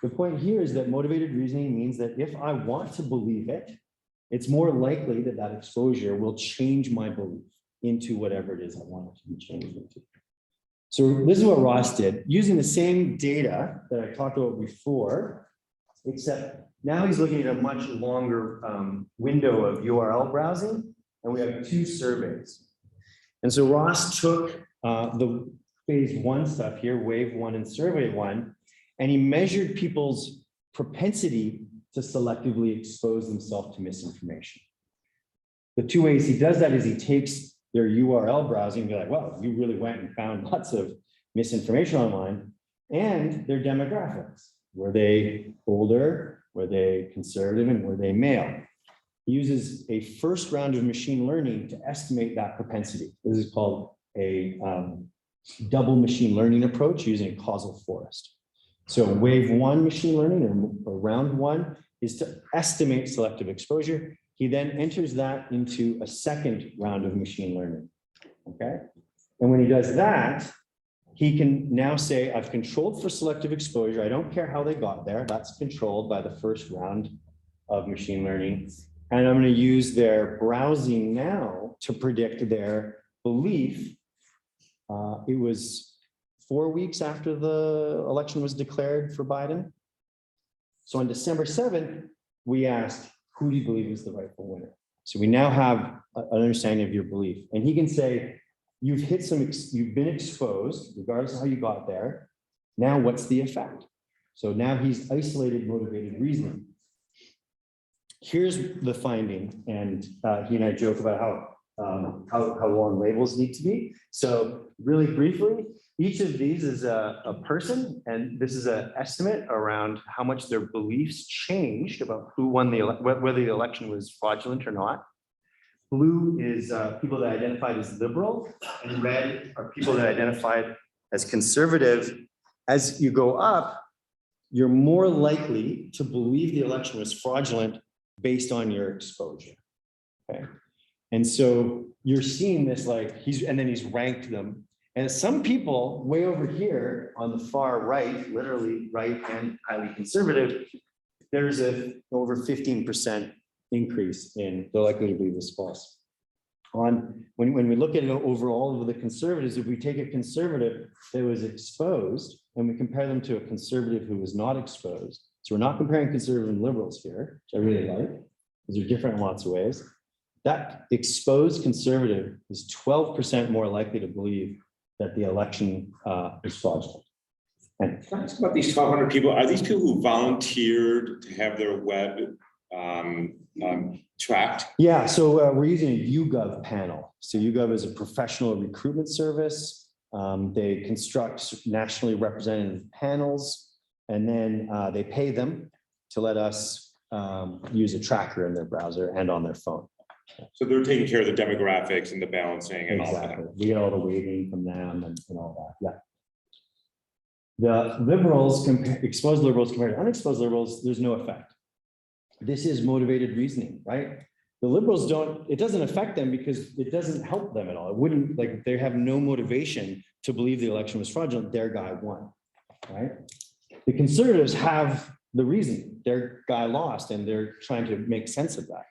The point here is that motivated reasoning means that if I want to believe it, it's more likely that that exposure will change my belief into whatever it is I want it to be changed into. So this is what Ross did, using the same data that I talked about before, except now he's looking at a much longer window of URL browsing, and we have two surveys. And so Ross took the phase one stuff here, wave one and survey one, and he measured people's propensity to selectively expose themselves to misinformation. The two ways he does that is he takes their URL browsing and be like, well, you really went and found lots of misinformation online, and their demographics. Were they older? Were they conservative? And were they male? He uses a first round of machine learning to estimate that propensity. This is called a double machine learning approach using a causal forest. So wave one machine learning or round one is to estimate selective exposure. He then enters that into a second round of machine learning, okay? And when he does that, he can now say, I've controlled for selective exposure. I don't care how they got there. That's controlled by the first round of machine learning. And I'm going to use their browsing now to predict their belief. It was 4 weeks after the election was declared for Biden. So on December 7th, we asked, who do you believe is the rightful winner? So we now have an understanding of your belief. And he can say, you've been exposed, regardless of how you got there. Now what's the effect? So now he's isolated motivated reasoning. Here's the finding, and he and I joke about how long labels need to be. So really briefly, each of these is a person, and this is an estimate around how much their beliefs changed about who won whether the election was fraudulent or not. Blue is people that identified as liberal, and red are people that identified as conservative. As you go up, you're more likely to believe the election was fraudulent based on your exposure. Okay. And so you're seeing this like and then he's ranked them. And some people way over here on the far right, literally right and highly conservative, there's over 15% increase in the likelihood to believe this false. When we look at it overall of the conservatives, if we take a conservative that was exposed and we compare them to a conservative who was not exposed, so we're not comparing conservative and liberals here, which I really like, because they're different in lots of ways. That exposed conservative is 12% more likely to believe that the election is fraudulent. And Can I ask about these 1,200 people? Are these people who volunteered to have their web tracked? Yeah, so we're using a YouGov panel. So YouGov is a professional recruitment service. They construct nationally representative panels, and then they pay them to let us use a tracker in their browser and on their phone. So they're taking care of the demographics and the balancing and all that. Exactly. We get all the weighting from them and all that. Yeah. The liberals, exposed liberals compared to unexposed liberals, there's no effect. This is motivated reasoning, right? The liberals don't, it doesn't affect them because it doesn't help them at all. It wouldn't, like, they have no motivation to believe the election was fraudulent, their guy won, right? The conservatives have the reason, their guy lost, and they're trying to make sense of that.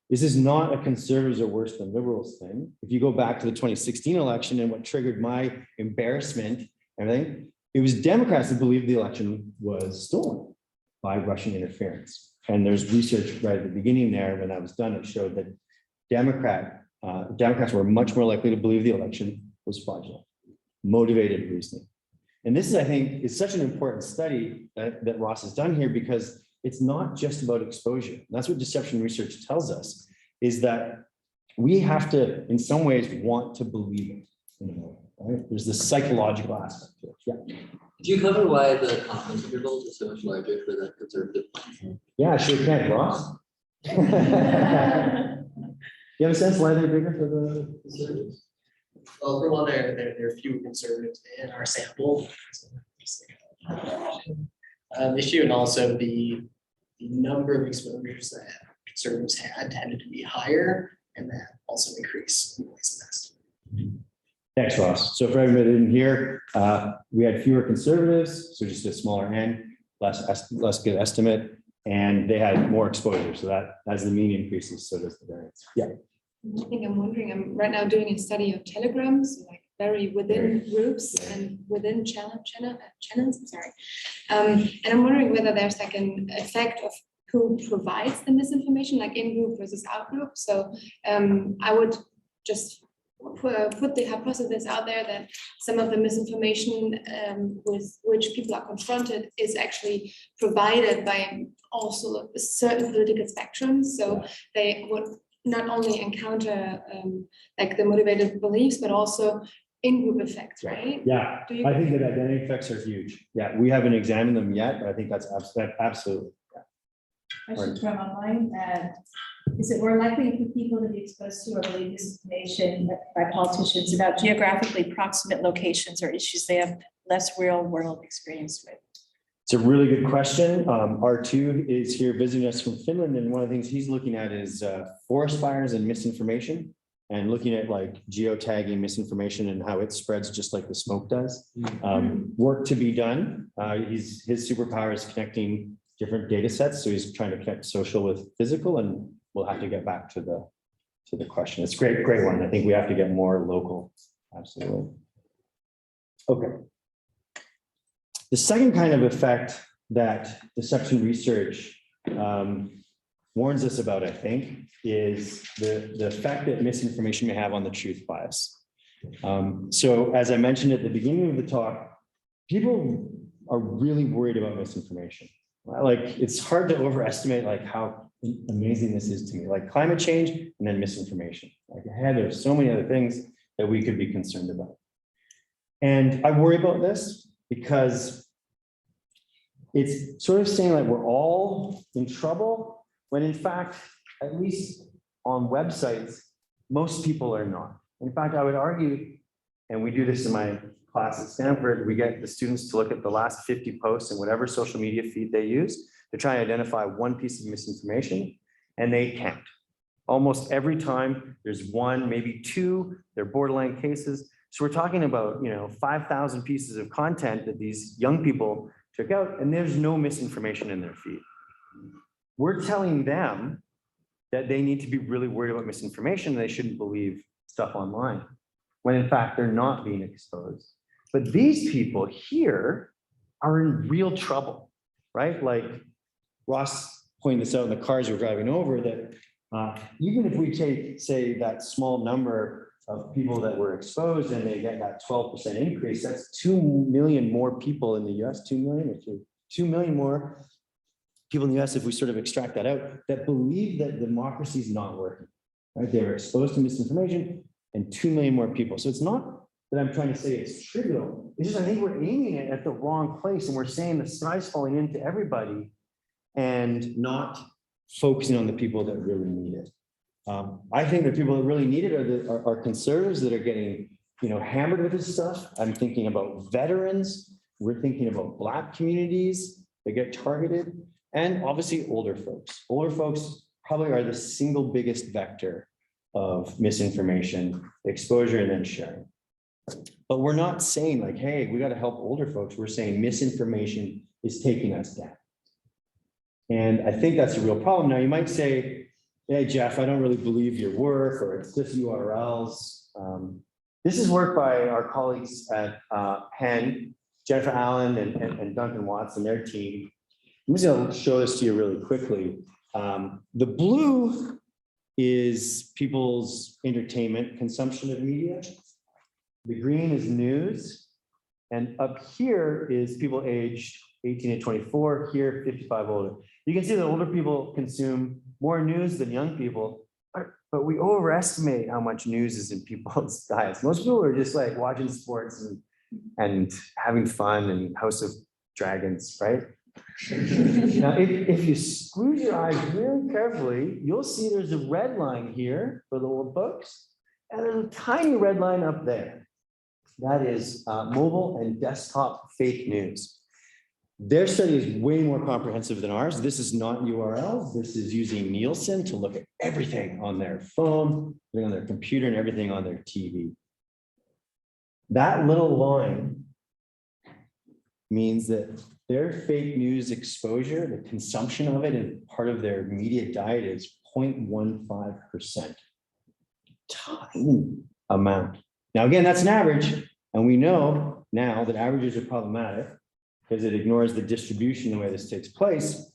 This is not a conservatives are worse than liberals thing. If you go back to the 2016 election and what triggered my embarrassment, everything, it was Democrats that believed the election was stolen by Russian interference. And there's research right at the beginning there, when that was done, it showed that Democrats were much more likely to believe the election was fraudulent. Motivated reasoning. And this is, I think, is such an important study that Ross has done here, because it's not just about exposure. And that's what deception research tells us, is that we have to, in some ways, want to believe it. You know, right? There's this psychological aspect to it. Yeah. Do you cover why the confidence intervals are so much larger for the conservative? Yeah, I sure can, Ross. You have a sense why they're bigger for the conservatives? Well, for one, there are fewer conservatives in our sample. Issue, and also the number of exposures that conservatives had tended to be higher, and that also increased in the last. Thanks, Ross. So for everybody that didn't hear, we had fewer conservatives, so just a smaller N, less good estimate, and they had more exposure. So that as the mean increases, so does the variance. Yeah. I think I'm wondering, I'm right now doing a study of telegrams, like very within groups and within channels, I'm sorry. And I'm wondering whether there's like an effect of who provides the misinformation, like in group versus out group. So I would just put the hypothesis out there that some of the misinformation with which people are confronted is actually provided by also a certain political spectrum. So they would not only encounter like the motivated beliefs, but also in-group effects, right? Yeah, I think that identity effects are huge. Yeah, we haven't examined them yet, but I think that's absolutely. Question from online. Is it more likely for people to be exposed to or believe misinformation by politicians about geographically proximate locations or issues they have less real world experience with? It's a really good question. R2 is here visiting us from Finland, and one of the things he's looking at is forest fires and misinformation, and looking at like geotagging misinformation and how it spreads just like the smoke does. Work to be done. His superpower is connecting different data sets, so he's trying to connect social with physical, and we'll have to get back to the question. It's great one. I think we have to get more local. Absolutely. Okay. The second kind of effect that deception research warns us about, I think, is the effect that misinformation may have on the truth bias. So as I mentioned at the beginning of the talk, people are really worried about misinformation. Like, it's hard to overestimate like how amazing this is to me, like climate change and then misinformation. Like ahead, there's so many other things that we could be concerned about. And I worry about this because it's sort of saying like we're all in trouble, when in fact, at least on websites, most people are not. In fact, I would argue, and we do this in my class at Stanford, we get the students to look at the last 50 posts in whatever social media feed they use to try and identify one piece of misinformation, and they can't. Almost every time there's one, maybe two, they're borderline cases. So we're talking about, 5,000 pieces of content that these young people took out, and there's no misinformation in their feed. We're telling them that they need to be really worried about misinformation. They shouldn't believe stuff online, when in fact they're not being exposed. But these people here are in real trouble, right? Like Ross pointed this out in the cars we're driving over, that even if we take, say, that small number of people that were exposed and they get that 12% increase, that's 2 million more people in the US, 2 million or 2 million more people in the US, if we sort of extract that out, that believe that democracy is not working, right? They were exposed to misinformation and 2 million more people. So it's not that I'm trying to say it's trivial. It's just I think we're aiming it at the wrong place and we're saying the sky's falling into everybody and not focusing on the people that really need it. I think the people that really need it are conservatives that are getting, hammered with this stuff. I'm thinking about veterans. We're thinking about Black communities that get targeted, and obviously older folks. Older folks probably are the single biggest vector of misinformation, exposure, and then sharing. But we're not saying like, hey, we got to help older folks. We're saying misinformation is taking us down. And I think that's a real problem. Now, you might say, hey, Jeff, I don't really believe your work, or it's just URLs. This is work by our colleagues at Penn, Jennifer Allen and Duncan Watson, their team. I'm just going to show this to you really quickly. The blue is people's entertainment consumption of media. The green is news. And up here is people aged 18 to 24, here 55 older. You can see that older people consume more news than young people, but we overestimate how much news is in people's diets. Most people are just like watching sports and having fun and House of Dragons, right? Now, if you squeeze your eyes really carefully, you'll see there's a red line here for the old folks, and there's a tiny red line up there. That is mobile and desktop fake news. Their study is way more comprehensive than ours. This is not URLs. This is using Nielsen to look at everything on their phone, on their computer, and everything on their TV. That little line means that their fake news exposure, the consumption of it, and part of their media diet is 0.15%. Tiny amount. Now, again, that's an average. And we know now that averages are problematic because it ignores the distribution the way this takes place.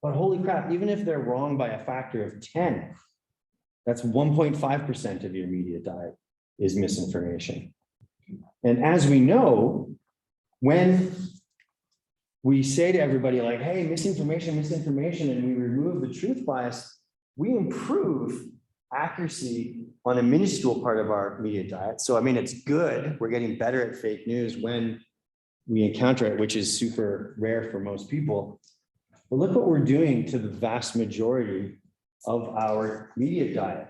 But holy crap, even if they're wrong by a factor of 10, that's 1.5% of your media diet is misinformation. And as we know, when we say to everybody like, hey, misinformation, and we remove the truth bias, we improve accuracy on a minuscule part of our media diet. So, I mean, it's good. We're getting better at fake news when we encounter it, which is super rare for most people. But look what we're doing to the vast majority of our media diet.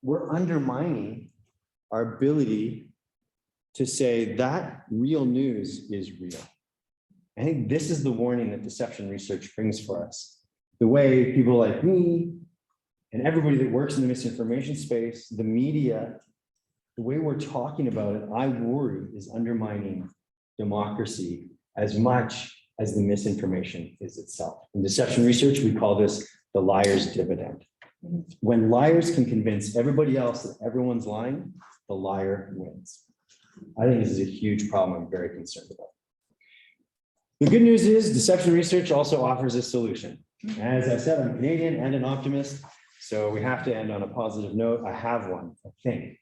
We're undermining our ability to say that real news is real. I think this is the warning that deception research brings for us. The way people like me and everybody that works in the misinformation space, the media, the way we're talking about it, I worry is undermining democracy as much as the misinformation is itself. In deception research, we call this the liar's dividend. When liars can convince everybody else that everyone's lying, the liar wins. I think this is a huge problem I'm very concerned about. The good news is deception research also offers a solution. As I said, I'm Canadian and an optimist, so we have to end on a positive note. I have one, I think.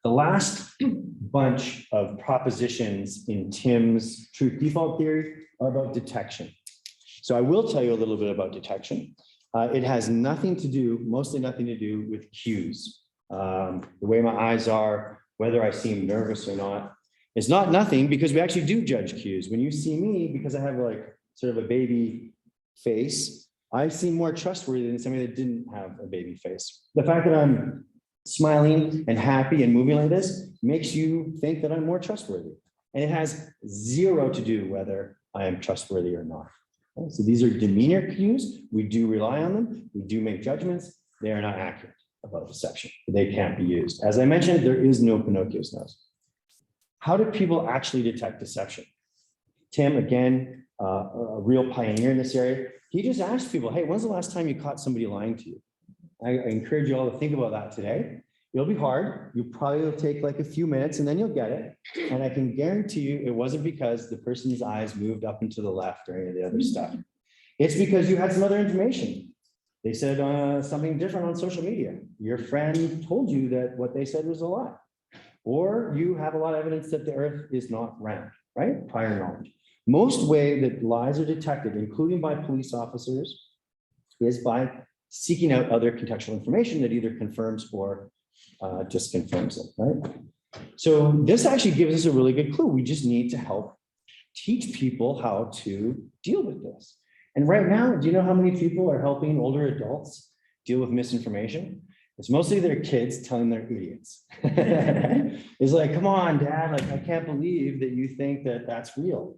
The last bunch of propositions in Tim's truth default theory are about detection. So I will tell you a little bit about detection. It has nothing to do, mostly nothing to do with cues. The way my eyes are, whether I seem nervous or not. It's not nothing because we actually do judge cues. When you see me, because I have like sort of a baby face, I seem more trustworthy than somebody that didn't have a baby face. The fact that I'm smiling and happy and moving like this makes you think that I'm more trustworthy. And it has zero to do whether I am trustworthy or not. Okay, so these are demeanor cues. We do rely on them. We do make judgments. They are not accurate about deception. They can't be used. As I mentioned, there is no Pinocchio's nose. How do people actually detect deception? Tim, again, a real pioneer in this area, he just asked people, hey, when's the last time you caught somebody lying to you? I encourage you all to think about that today. It'll be hard. You probably will take like a few minutes and then you'll get it. And I can guarantee you it wasn't because the person's eyes moved up and to the left or any of the other stuff. It's because you had some other information. They said something different on social media. Your friend told you that what they said was a lie. Or you have a lot of evidence that the earth is not round, right? Prior knowledge. Most way that lies are detected, including by police officers, is by seeking out other contextual information that either confirms or just confirms it, right? So this actually gives us a really good clue. We just need to help teach people how to deal with this. And right now, do you know how many people are helping older adults deal with misinformation? It's mostly their kids telling their idiots. It's like, come on, dad, like, I can't believe that you think that that's real.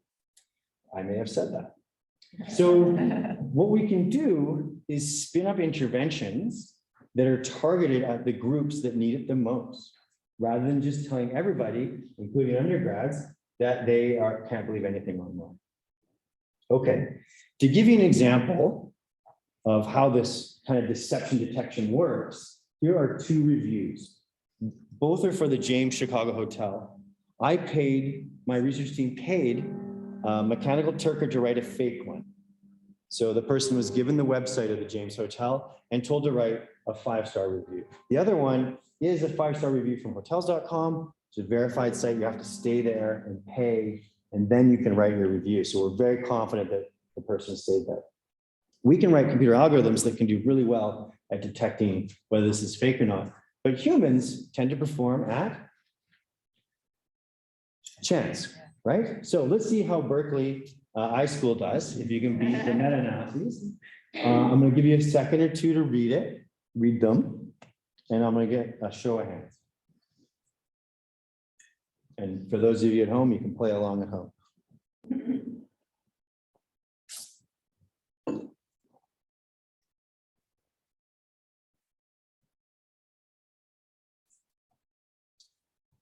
I may have said that. So what we can do is spin up interventions that are targeted at the groups that need it the most, rather than just telling everybody, including undergrads, that they can't believe anything online. Okay, to give you an example of how this kind of deception detection works, here are 2 reviews. Both are for the James Chicago Hotel. My research team paid Mechanical Turker to write a fake one. So the person was given the website of the James Hotel and told to write a 5-star review. The other one is a 5-star review from hotels.com. It's a verified site. You have to stay there and pay, and then you can write your review. So we're very confident that the person stayed there. We can write computer algorithms that can do really well at detecting whether this is fake or not. But humans tend to perform at chance, right? So let's see how Berkeley iSchool does, if you can beat the meta-analyses. I'm going to give you a second or 2 to read them, and I'm going to get a show of hands. And for those of you at home, you can play along at home.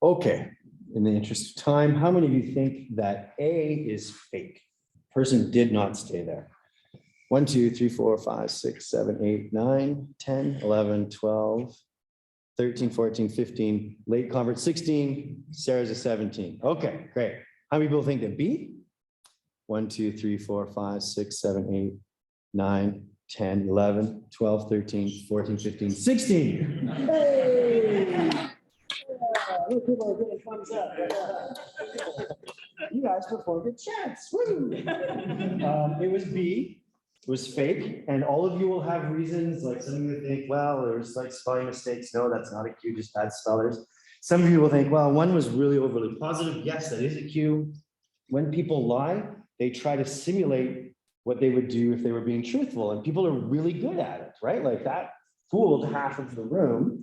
Okay, in the interest of time, how many of you think that A is fake? Person did not stay there. 1, 2, 3, 4, 5, 6, 7, 8, 9, 10, 11, 12, 13, 14, 15, late convert 16, Sarah's a 17. Okay, great. How many people think that B? 1, 2, 3, 4, 5, 6, 7, 8, 9, 10, 11, 12, 13, 14, 15, 16. Hey! People are getting thumbs up. You guys performed a chance. Woo! It was B. It was fake, and all of you will have reasons. Like some of you think, well, there's like spelling mistakes. No, that's not a Q, just bad spellers. Some of you will think, well, one was really overly positive. Yes, that is a Q. When people lie, they try to simulate what they would do if they were being truthful, and people are really good at it, right? Like that fooled half of the room.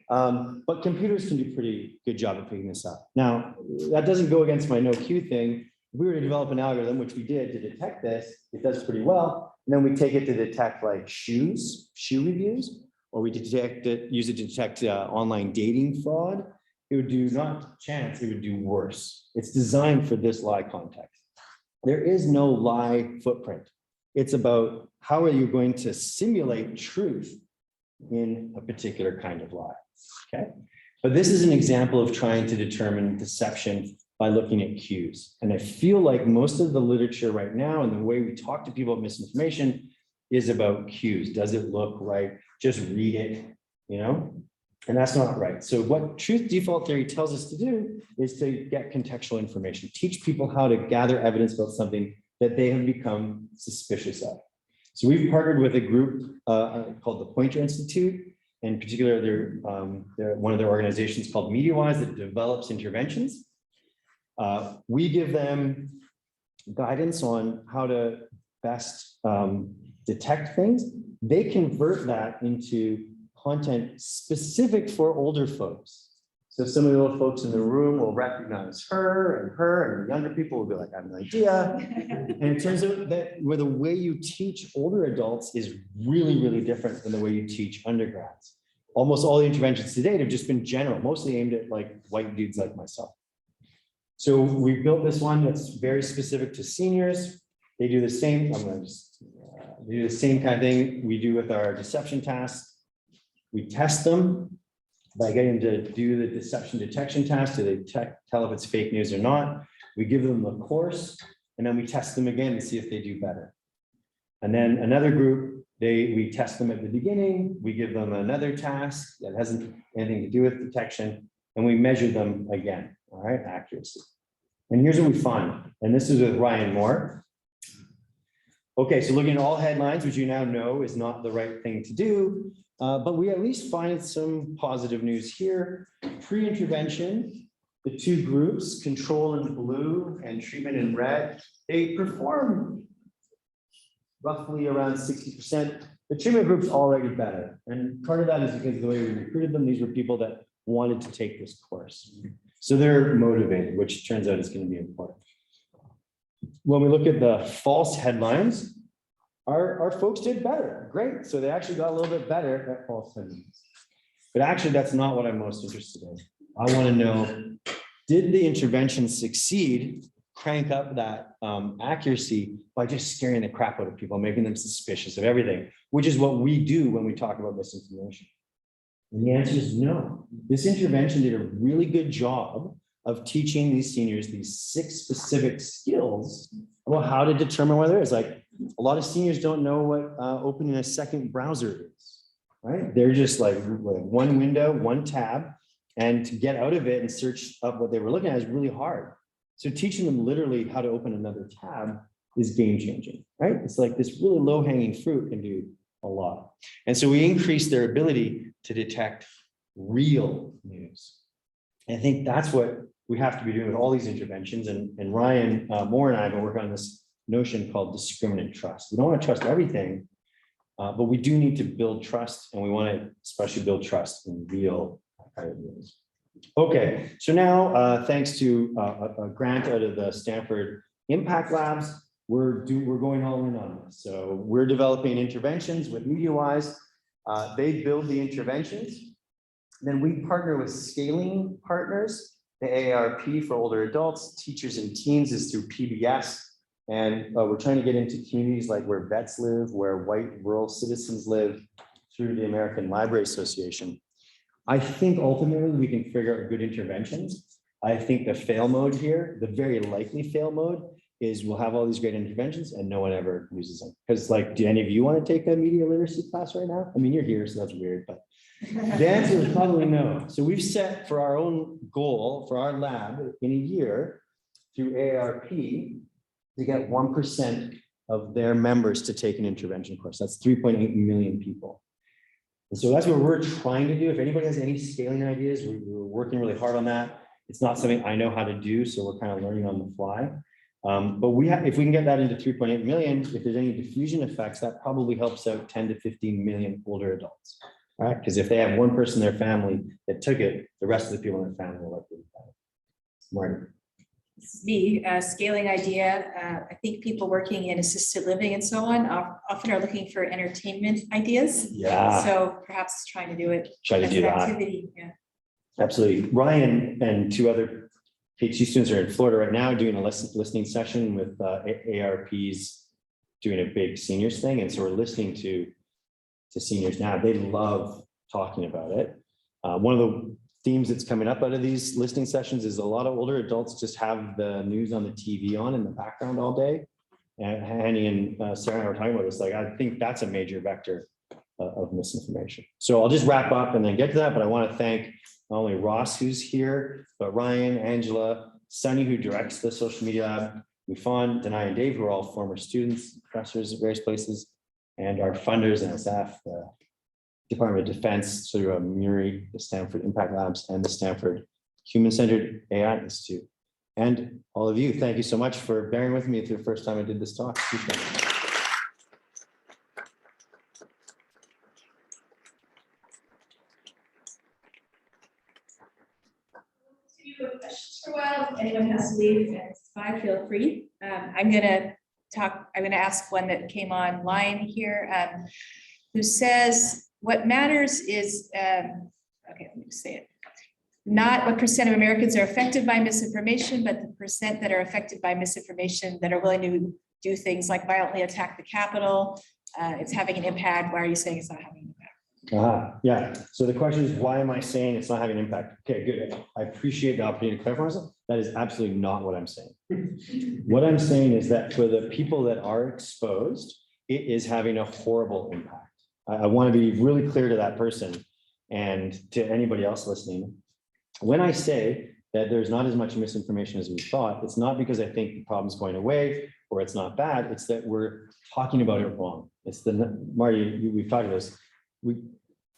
But computers can do a pretty good job at picking this up. Now, that doesn't go against my no Q thing. If we were to develop an algorithm, which we did to detect this, it does pretty well. And then we take it to detect like shoe reviews, or we use it to detect online dating fraud. It would do not chance, it would do worse. It's designed for this lie context. There is no lie footprint. It's about how are you going to simulate truth in a particular kind of lie. Okay, but this is an example of trying to determine deception by looking at cues. And I feel like most of the literature right now and the way we talk to people about misinformation is about cues. Does it look right? Just read it, you know? And that's not right. So what truth default theory tells us to do is to get contextual information, teach people how to gather evidence about something that they have become suspicious of. So we've partnered with a group called the Pointer Institute. In particular, they're one of their organizations called MediaWise that develops interventions. We give them guidance on how to best detect things. They convert that into content specific for older folks. So some of the old folks in the room will recognize her, and the younger people will be like, I have no idea. And it turns out that where the way you teach older adults is really, really different than the way you teach undergrads. Almost all the interventions to date have just been general, mostly aimed at like white dudes like myself. So we built this one that's very specific to seniors. They do the same, they do the same kind of thing we do with our deception tasks. We test them by getting to do the deception detection task. Do they tell if it's fake news or not? We give them the course, and then we test them again and see if they do better. And then another group, we test them at the beginning. We give them another task that hasn't anything to do with detection, and we measure them again, all right, accuracy. And here's what we find, and this is with Ryan Moore. Okay, so looking at all headlines, which you now know is not the right thing to do, but we at least find some positive news here. Pre-intervention, the two groups, control in blue and treatment in red, they perform roughly around 60%. The treatment group's already better. And part of that is because the way we recruited them, these were people that wanted to take this course. So they're motivated, which turns out is going to be important. When we look at the false headlines, our folks did better. Great. So they actually got a little bit better at false headlines. But actually, that's not what I'm most interested in. I want to know, did the intervention succeed, crank up that accuracy by just scaring the crap out of people, making them suspicious of everything, which is what we do when we talk about misinformation? And the answer is no. This intervention did a really good job of teaching these seniors these 6 specific skills about how to determine whether it's like a lot of seniors don't know what opening a second browser is, right? They're just like one window, one tab, and to get out of it and search up what they were looking at is really hard. So teaching them literally how to open another tab is game changing, right? It's like this really low hanging fruit can do a lot. And so we increase their ability to detect real news. And I think that's what we have to be doing with all these interventions. And Ryan Moore and I have been working on this notion called discriminant trust. We don't want to trust everything, but we do need to build trust, and we want to especially build trust in real news. Okay, so now thanks to a grant out of the Stanford Impact Labs, we're going all in on this. So we're developing interventions with MediaWise. They build the interventions. Then we partner with scaling partners. The AARP for older adults, teachers and teens is through PBS. And we're trying to get into communities like where vets live, where white rural citizens live, through the American Library Association. I think ultimately we can figure out good interventions. I think the fail mode here, the very likely fail mode, is we'll have all these great interventions and no one ever uses them. Because like, do any of you want to take a media literacy class right now? I mean, you're here, so that's weird, but the answer is probably no. So we've set for our own goal for our lab in a year through AARP to get 1% of their members to take an intervention course. That's 3.8 million people. And so that's what we're trying to do. If anybody has any scaling ideas, we're working really hard on that. It's not something I know how to do, so we're kind of learning on the fly. But if we can get that into 3.8 million, if there's any diffusion effects, that probably helps out 10 to 15 million older adults. Right? Because if they have one person in their family that took it, the rest of the people in their family will likely have it. Marty. This is me, scaling idea. I think people working in assisted living and so on often are looking for entertainment ideas. Yeah. So perhaps trying to do it. Try to as do an that. activity. Yeah. Absolutely. Ryan and 2 other PhD students are in Florida right now doing a listening session with ARPs doing a big seniors thing. And so we're listening to seniors now. They love talking about it. One of the themes that's coming up out of these listening sessions is a lot of older adults just have the news on the TV on in the background all day. And Hanny and Sarah and I were talking about this. Like, I think that's a major vector of misinformation. So I'll just wrap up and then get to that. But I want to thank not only Ross, who's here, but Ryan, Angela, Sunny, who directs the social media lab, Mufan, Denai, and Dave, who are all former students, professors at various places, and our funders and staff, the Department of Defense through MURI, the Stanford Impact Labs, and the Stanford Human-Centered AI Institute. And all of you, thank you so much for bearing with me through the first time I did this talk. Appreciate it. Questions for a while. If anyone has to leave at 5, feel free. I'm gonna ask one that came online here, who says, what matters is, okay, let me say it. Not what % of Americans are affected by misinformation, but the % that are affected by misinformation that are willing to do things like violently attack the Capitol. It's having an impact. Why are you saying it's not having an impact? Yeah. So the question is, why am I saying it's not having an impact? Okay, good. I appreciate the opportunity to clarify myself. That is absolutely not what I'm saying. What I'm saying is that for the people that are exposed, it is having a horrible impact. I want to be really clear to that person and to anybody else listening. When I say that there's not as much misinformation as we thought. It's not because I think the problem's going away or it's not bad. It's that we're talking about it wrong. It's Marty, we've talked about this. We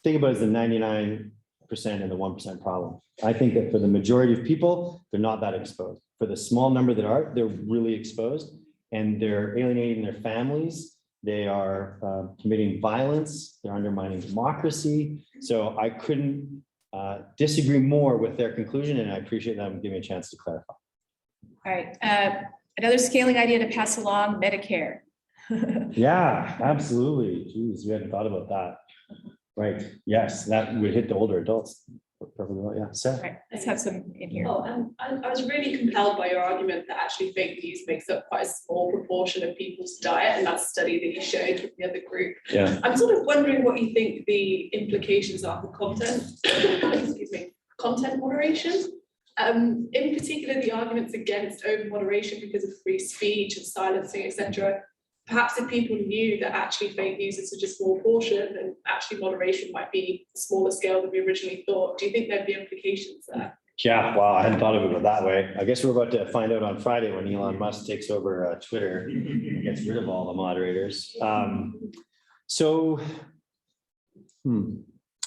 think about it as the 99% and the 1% problem. I think that for the majority of people, they're not that exposed. For the small number that are, they're really exposed and they're alienating their families. They are committing violence. They're undermining democracy. So I couldn't disagree more with their conclusion, and I appreciate them giving me a chance to clarify. All right, another scaling idea to pass along, Medicare. Yeah, absolutely. Geez, we hadn't thought about that. Right. Yes, that would hit the older adults. Perfectly well. Yeah. So All right, let's have some in here. Oh, and I was really compelled by your argument that actually fake news makes up quite a small proportion of people's diet, and that study that you showed with the other group. yeah. I'm sort of wondering what you think the implications are for content, excuse me, content moderation. In particular, the arguments against over moderation because of free speech and silencing, etc. Perhaps if people knew that actually fake news is such a small portion and actually moderation might be a smaller scale than we originally thought, do you think there'd be implications there? Yeah. Wow. I hadn't thought of it that way. I guess we're about to find out on Friday when Elon Musk takes over Twitter and gets rid of all the moderators.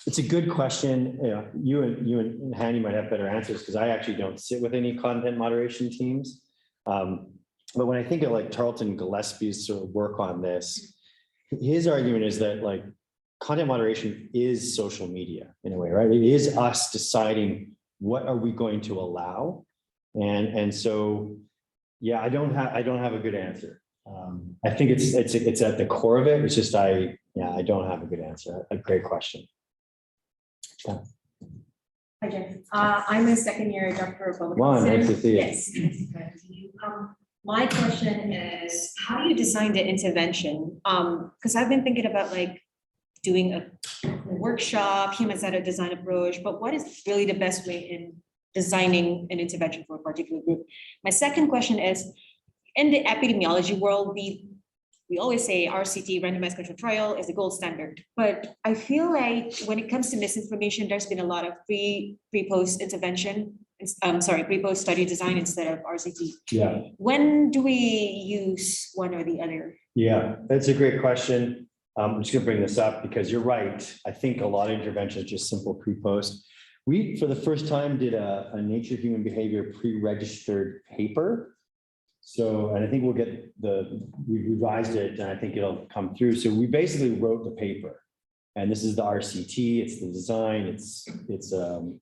It's a good question. You and Hanny might have better answers because I actually don't sit with any content moderation teams. But when I think of like Tarleton Gillespie's sort of work on this, his argument is that like content moderation is social media in a way, right? It is us deciding what are we going to allow. And so, yeah, I don't have a good answer. I think it's at the core of it. It's just, I don't have a good answer. A great question. Yeah. Hi, Jen. I'm a second year doctoral public Juan, nice to see you. Yes. Nice to see you. My question is, how do you design the intervention? Because I've been thinking about like doing a workshop, human-centered design approach, but what is really the best way in designing an intervention for a particular group? My second question is, in the epidemiology world, we always say RCT, randomized control trial, is the gold standard. But I feel like when it comes to misinformation, there's been a lot of pre-post intervention, pre-post study design instead of RCT. Yeah. When do we use one or the other? Yeah, that's a great question. I'm just gonna bring this up because you're right. I think a lot of interventions are just simple pre-post. We, for the first time, did a Nature Human Behavior pre-registered paper. So, and I think we'll get we revised it and I think it'll come through. So we basically wrote the paper and this is the RCT, it's the design, it's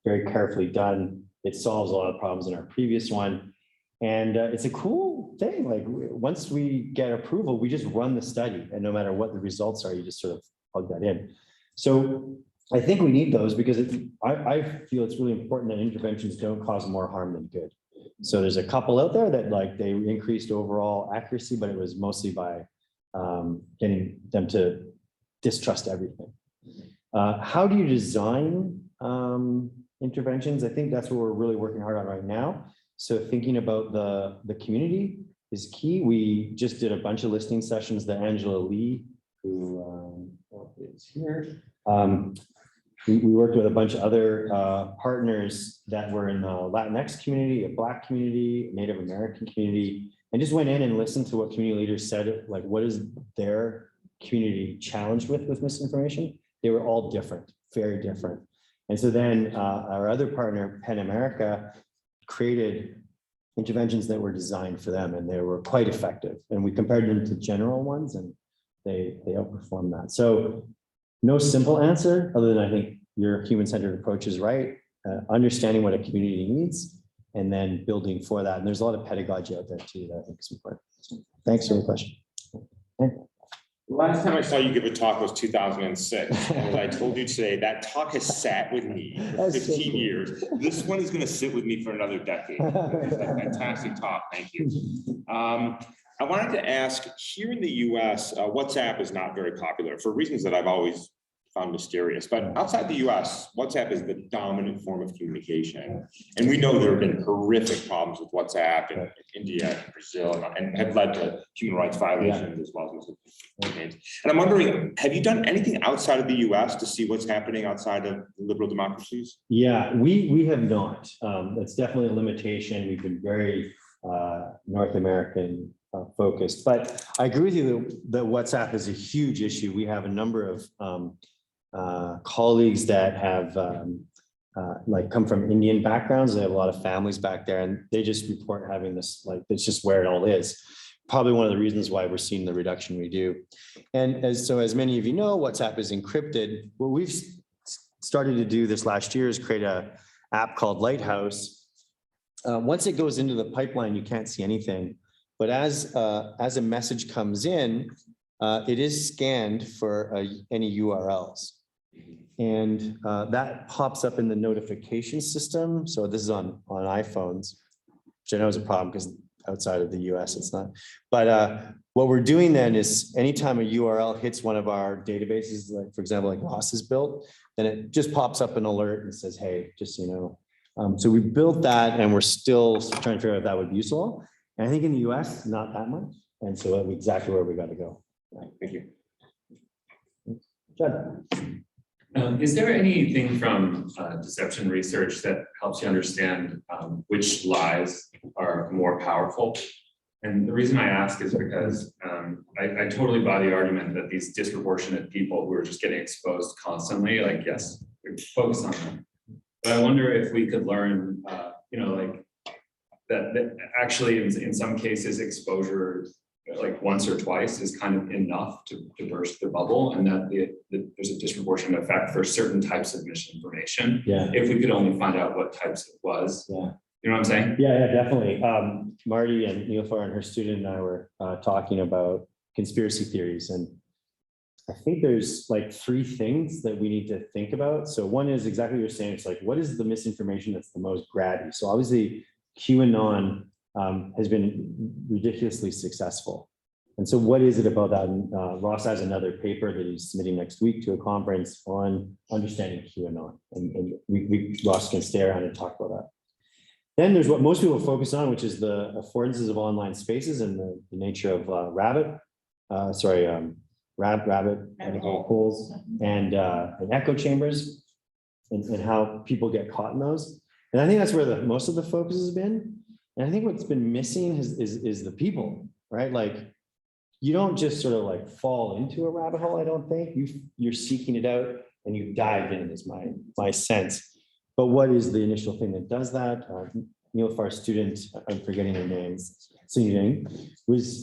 very carefully done. It solves a lot of problems in our previous one. And it's a cool thing. Like once we get approval, we just run the study and no matter what the results are, you just sort of plug that in. So I think we need those because I feel it's really important that interventions don't cause more harm than good. So there's a couple out there that like they increased overall accuracy, but it was mostly by getting them to distrust everything. How do you design interventions? I think that's what we're really working hard on right now. So thinking about the community is key. We just did a bunch of listening sessions that Angela Lee, who is here, we worked with a bunch of other partners that were in the Latinx community, a Black community, Native American community, and just went in and listened to what community leaders said, like what is their community challenged with misinformation? They were all different, very different. And so then our other partner, Pen America, created interventions that were designed for them and they were quite effective. And we compared them to general ones and they outperformed that. So no simple answer other than I think your human-centered approach is right. Understanding what a community needs and then building for that. And there's a lot of pedagogy out there too that I think is important. Thanks for the question. Last time I saw you give a talk was 2006. And as I told you today, that talk has sat with me for 15 years. This one is going to sit with me for another decade. It's a fantastic talk. Thank you. I wanted to ask, here in the US, WhatsApp is not very popular for reasons that I've always found mysterious. But outside the US, WhatsApp is the dominant form of communication. And we know there have been horrific problems with WhatsApp in India and Brazil and have led to human rights violations as well as campaigns. And I'm wondering, have you done anything outside of the US to see what's happening outside of liberal democracies? Yeah, we have not. That's definitely a limitation. We've been very North American focused, but I agree with you that WhatsApp is a huge issue. We have a number of colleagues that have like come from Indian backgrounds. They have a lot of families back there, and they just report having this, like, it's just where it all is. Probably one of the reasons why we're seeing the reduction we do. And as many of you know, WhatsApp is encrypted. What we've started to do this last year is create a app called Lighthouse. Once it goes into the pipeline, you can't see anything. But as a message comes in, it is scanned for any URLs. And that pops up in the notification system. So this is on iPhones, which I know is a problem because outside of the US, it's not. But what we're doing then is anytime a URL hits one of our databases, like for example, like Ross is built, then it just pops up an alert and says, hey, just so you know. So we built that and we're still trying to figure out if that would be useful. And I think in the US, not that much. And so that's exactly where we got to go. Thank you. Judd. Is there anything from deception research that helps you understand which lies are more powerful? And the reason I ask is because I totally buy the argument that these disproportionate people who are just getting exposed constantly, like, yes, we focus on them. But I wonder if we could learn, like that actually in some cases exposure like once or twice is kind of enough to burst the bubble, and that there's a disproportionate effect for certain types of misinformation. Yeah. If we could only find out what types it was. Yeah. You know what I'm saying? Yeah, definitely. Marty and Neilfar and her student and I were talking about conspiracy theories, and I think there's like 3 things that we need to think about. So one is exactly what you're saying. It's like, what is the misinformation that's the most grabby? So obviously QAnon has been ridiculously successful. And so what is it about that? And, Ross has another paper that he's submitting next week to a conference on understanding QAnon. And Ross can stay around and talk about that. Then there's what most people focus on, which is the affordances of online spaces and the nature of rabbit holes and echo chambers and how people get caught in those. And I think that's where most of the focus has been. And I think what's been missing is the people, right? Like, you don't just sort of like fall into a rabbit hole, I don't think. You're seeking it out and you dive in, is my sense. But what is the initial thing that does that? Neilfar's student, I'm forgetting her name,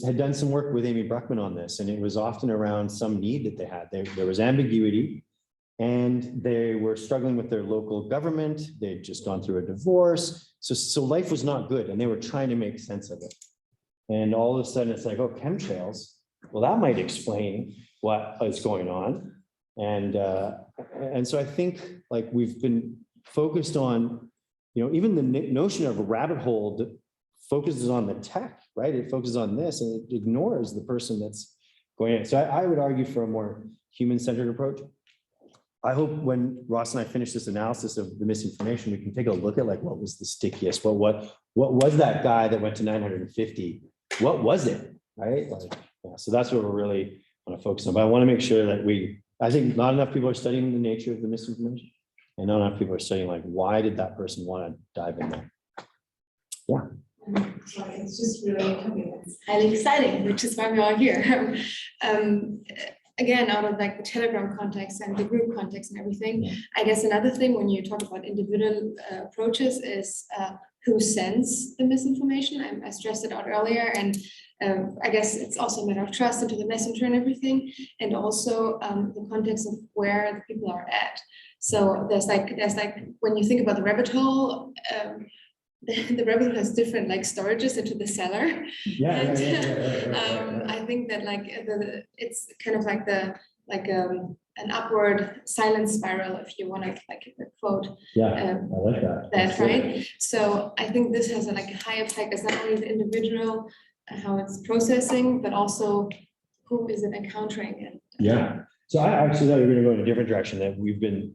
had done some work with Amy Bruckman on this, and it was often around some need that they had. There was ambiguity, and they were struggling with their local government. They'd just gone through a divorce. So life was not good, and they were trying to make sense of it. And all of a sudden it's like, oh, chemtrails. Well, that might explain what is going on. And so I think like we've been focused on, even the notion of a rabbit hole that focuses on the tech, right? It focuses on this and it ignores the person that's going in. So I would argue for a more human-centered approach. I hope when Ross and I finish this analysis of the misinformation, we can take a look at like what was the stickiest, what was that guy that went to 950? What was it, right? Like, yeah, so that's what we're really want to focus on. But I want to make sure that I think not enough people are studying the nature of the misinformation, and not enough people are studying like why did that person want to dive in there? Yeah. Sorry, it's just really it's highly exciting, which is why we're all here. Again, out of like the Telegram context and the group context and everything, I guess another thing when you talk about individual approaches is who sends the misinformation. I stressed it out earlier, and I guess it's also a matter of trust into the messenger and everything, and also the context of where the people are at. So there's like when you think about the rabbit hole, the rabbit hole has different like storages into the cellar. I think that like it's kind of like an upward silent spiral, if you want to like quote. I like that. That's right. So I think this has a high effect as not only the individual, how it's processing, but also who is it encountering. And yeah. So I actually thought we were going to go in a different direction that we've been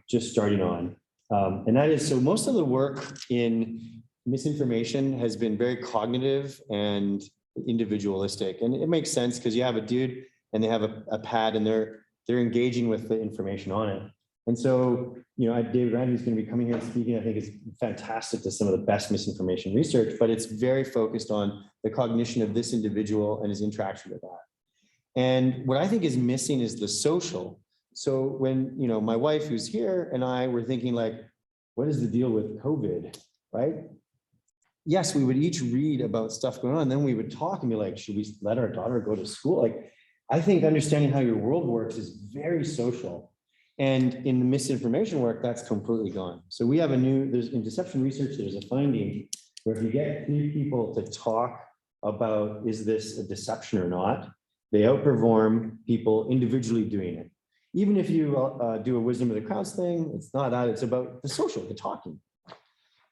just starting on. And that is, so most of the work in misinformation has been very cognitive and individualistic. And it makes sense because you have a dude and they have a pad and they're engaging with the information on it. And so, David Rand, who's going to be coming here and speaking, I think is fantastic to some of the best misinformation research, but it's very focused on the cognition of this individual and his interaction with that. And what I think is missing is the social. So when, my wife who's here and I were thinking like, what is the deal with COVID, right? Yes, we would each read about stuff going on. Then we would talk and be like, should we let our daughter go to school? Like, I think understanding how your world works is very social. And in the misinformation work, that's completely gone. So we have in deception research, there's a finding where if you get 3 people to talk about, is this a deception or not? They outperform people individually doing it. Even if you do a wisdom of the crowds thing, it's not that, it's about the social, the talking.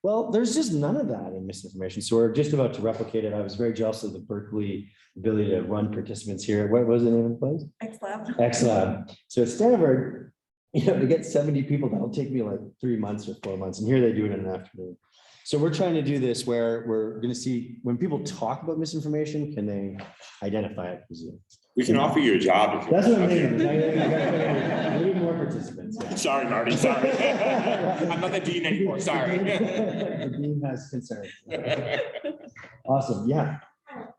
Well, there's just none of that in misinformation. So we're just about to replicate it. I was very jealous of the Berkeley ability to run participants here. What was the name of the place? XLab. XLab. So at Stanford, to get 70 people, that'll take me like 3 months or 4 months. And here they do it in an afternoon. So we're trying to do this where we're going to see when people talk about misinformation, can they identify it? We can offer you a job. If you That's what I'm want. thinking. We need more participants. Sorry, Marty, sorry. I'm not the dean anymore, sorry. The dean has concerns. Awesome, yeah.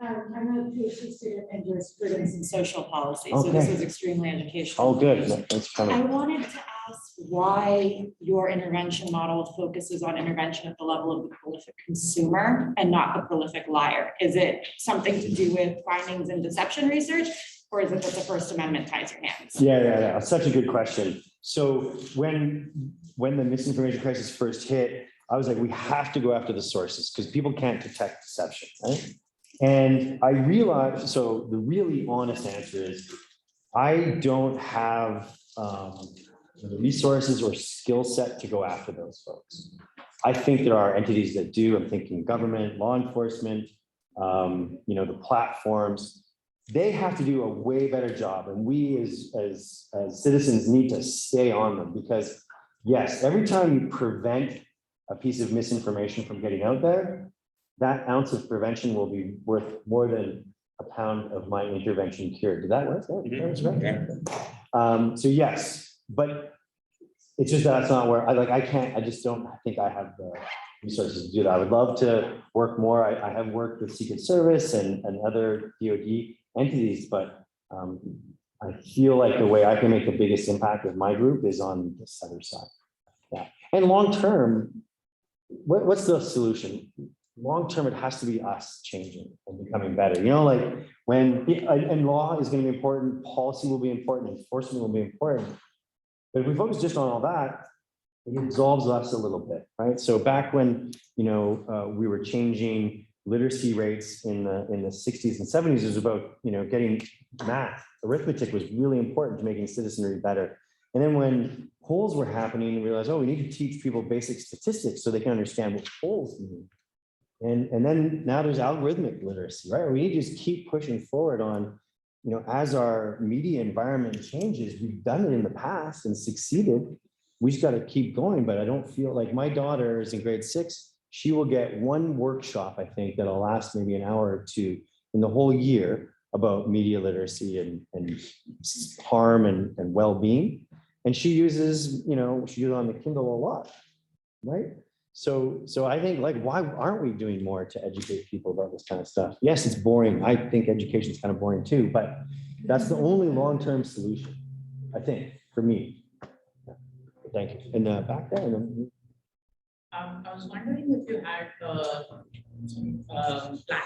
I'm a PhD student in jurisprudence and social policy, so this Okay. was extremely educational. Oh, good. Thanks for I coming. wanted to ask why your intervention model focuses on intervention at the level of the prolific consumer and not the prolific liar. Is it something to do with findings in deception research, or is it that the First Amendment ties your hands? Yeah. Such a good question. So when the misinformation crisis first hit, I was like, we have to go after the sources because people can't detect deception, right? And I realized, so the really honest answer is, I don't have the resources or skill set to go after those folks. I think there are entities that do. I'm thinking government, law enforcement, the platforms. They have to do a way better job, and we as citizens need to stay on them because, yes, every time you prevent a piece of misinformation from getting out there, that ounce of prevention will be worth more than a pound of my intervention cured. Did that work? That was right. So yes, but it's just that's not where I just don't think I have the resources to do that. I would love to work more. I have worked with Secret Service and other DoD entities, but I feel like the way I can make the biggest impact with my group is on this other side. Yeah, and long term, what's the solution? Long term, it has to be us changing and becoming better. And law is going to be important, policy will be important, enforcement will be important. But if we focus just on all that, it absolves us a little bit, right? So back when we were changing literacy rates in the 60s and 70s, it was about getting math, arithmetic was really important to making citizenry better. And then when polls were happening, we realized, we need to teach people basic statistics so they can understand what polls mean. And then now there's algorithmic literacy, right? We need to just keep pushing forward on, as our media environment changes, we've done it in the past and succeeded. We just got to keep going. But I don't feel like my daughter is in grade 6. She will get one workshop, I think, that'll last maybe an hour or two in the whole year about media literacy and harm and well-being. And she uses, she uses it on the Kindle a lot, right? So I think why aren't we doing more to educate people about this kind of stuff? Yes, it's boring. I think education is kind of boring too, but that's the only long-term solution, I think, for me. Thank you. And back there. I was wondering if you had planned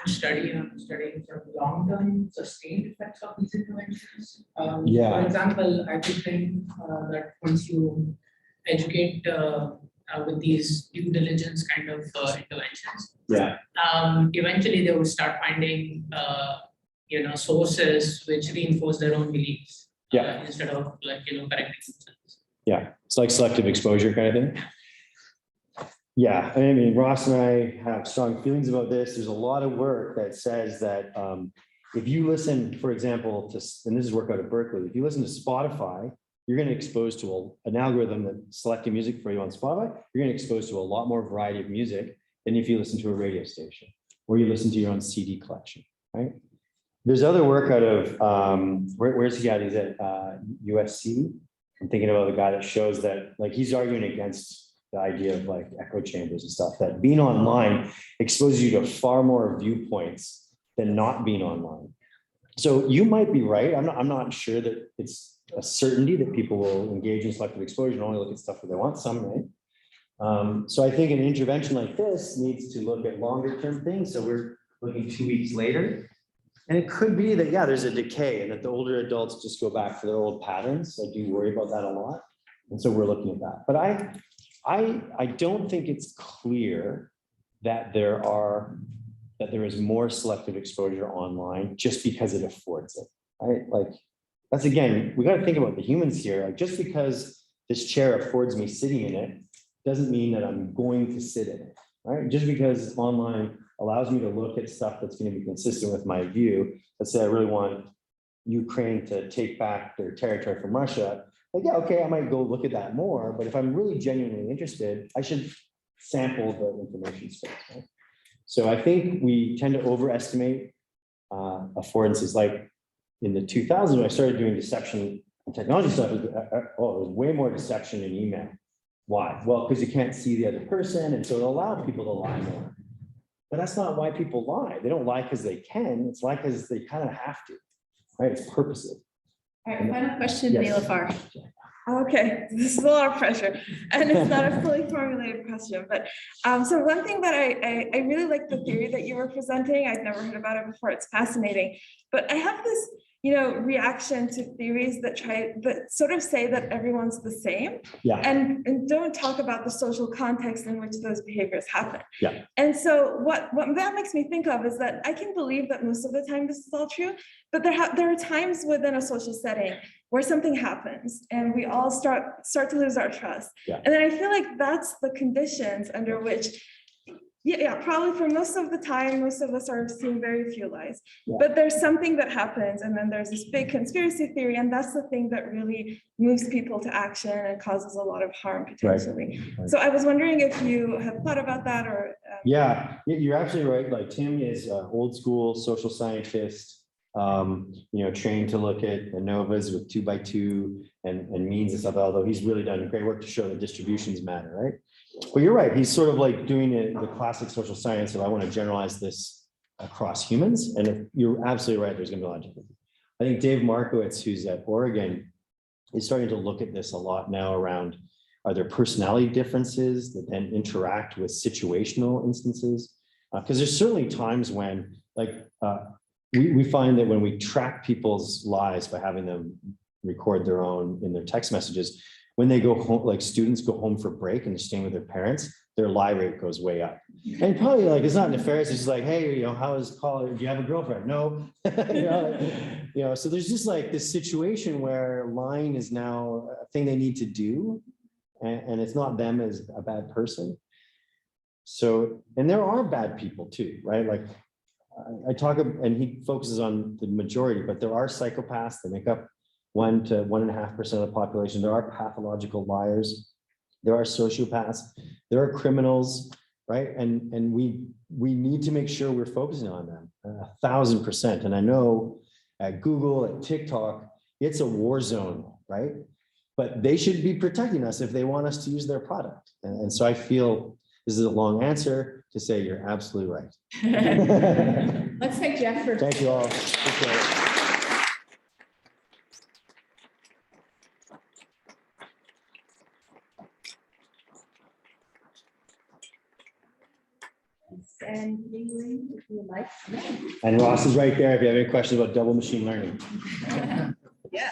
study on studying sort of long-term sustained effects of these interventions. Yeah. For example, I could think that once you educate with these due diligence kind of interventions, eventually they would start finding sources which reinforce their own beliefs instead of correcting themselves. Yeah, it's like selective exposure kind of thing. Yeah, I mean, Ross and I have strong feelings about this. There's a lot of work that says that if you listen, for example, to, and this is work out of Berkeley, if you listen to Spotify, you're going to expose to an algorithm that's selecting music for you on Spotify. You're going to expose to a lot more variety of music than if you listen to a radio station or you listen to your own CD collection, right? There's other work out of, where's he at? He's at USC. I'm thinking about the guy that shows that, like, he's arguing against the idea of like echo chambers and stuff, that being online exposes you to far more viewpoints than not being online. So you might be right. I'm not sure that it's a certainty that people will engage in selective exposure and only look at stuff that they want, some may. So I think an intervention like this needs to look at longer term things. So we're looking 2 weeks later. And it could be that, yeah, there's a decay and that the older adults just go back to their old patterns. I do worry about that a lot. And so we're looking at that. But I don't think it's clear that there is more selective exposure online just because it affords it, right? Like, that's, again, we got to think about the humans here. Like, just because this chair affords me sitting in it doesn't mean that I'm going to sit in it, right? Just because online allows me to look at stuff that's going to be consistent with my view. Let's say I really want Ukraine to take back their territory from Russia. Like, yeah, okay, I might go look at that more, but if I'm really genuinely interested, I should sample the information space, right? So I think we tend to overestimate affordances. Like in the 2000s, when I started doing deception and technology stuff, it was way more deception in email. Why? Well, because you can't see the other person, and so it allowed people to lie more. But that's not why people lie. They don't lie because they can. It's lie because they kind of have to, right? It's purposive. All right, final question, Yes. Neelafar. Okay, this is a lot of pressure, and it's not a fully formulated question, but so one thing that I really like the theory that you were presenting. I'd never heard about it before. It's fascinating, but I have this, reaction to theories that sort of say that everyone's the same, Yeah. and don't talk about the social context in which those behaviors happen. Yeah. And so what that makes me think of is that I can believe that most of the time this is all true, but there are times within a social setting where something happens and we all start to lose our trust. Yeah. And then I feel like that's the conditions under which, probably for most of the time, most of us are seeing very few lies. Yeah. But there's something that happens, and then there's this big conspiracy theory, and that's the thing that really moves people to action and causes a lot of harm potentially. Right. So I was wondering if you have thought about that, or Yeah, you're absolutely right. Like, Tim is an old school social scientist, trained to look at ANOVAs with 2x2 and means and stuff, although he's really done great work to show that distributions matter, right? But you're right, he's sort of like doing the classic social science of, I want to generalize this across humans. And if you're absolutely right, there's going to be a lot of differences. I think Dave Markowitz, who's at Oregon, is starting to look at this a lot now around, are there personality differences that then interact with situational instances? Because there's certainly times when, like, we find that when we track people's lives by having them record their own in their text messages, when they go home, like students go home for break and they're staying with their parents, their lie rate goes way up. And probably, like, it's not nefarious. It's just like, hey, how is college? Do you have a girlfriend? No. So there's just like this situation where lying is now a thing they need to do. And it's not them as a bad person. So, and there are bad people too, right? Like, I talk, and he focuses on the majority, but there are psychopaths that make up 1 to 1.5% of the population. There are pathological liars. There are sociopaths. There are criminals, right? And we need to make sure we're focusing on them 1,000%. And I know at Google, at TikTok, it's a war zone, right? But they should be protecting us if they want us to use their product. And so I feel this is a long answer to say you're absolutely right. Let's thank Jeff for. Thank you all. Appreciate it. And if you like. And Ross is right there if you have any questions about double machine learning. Yeah.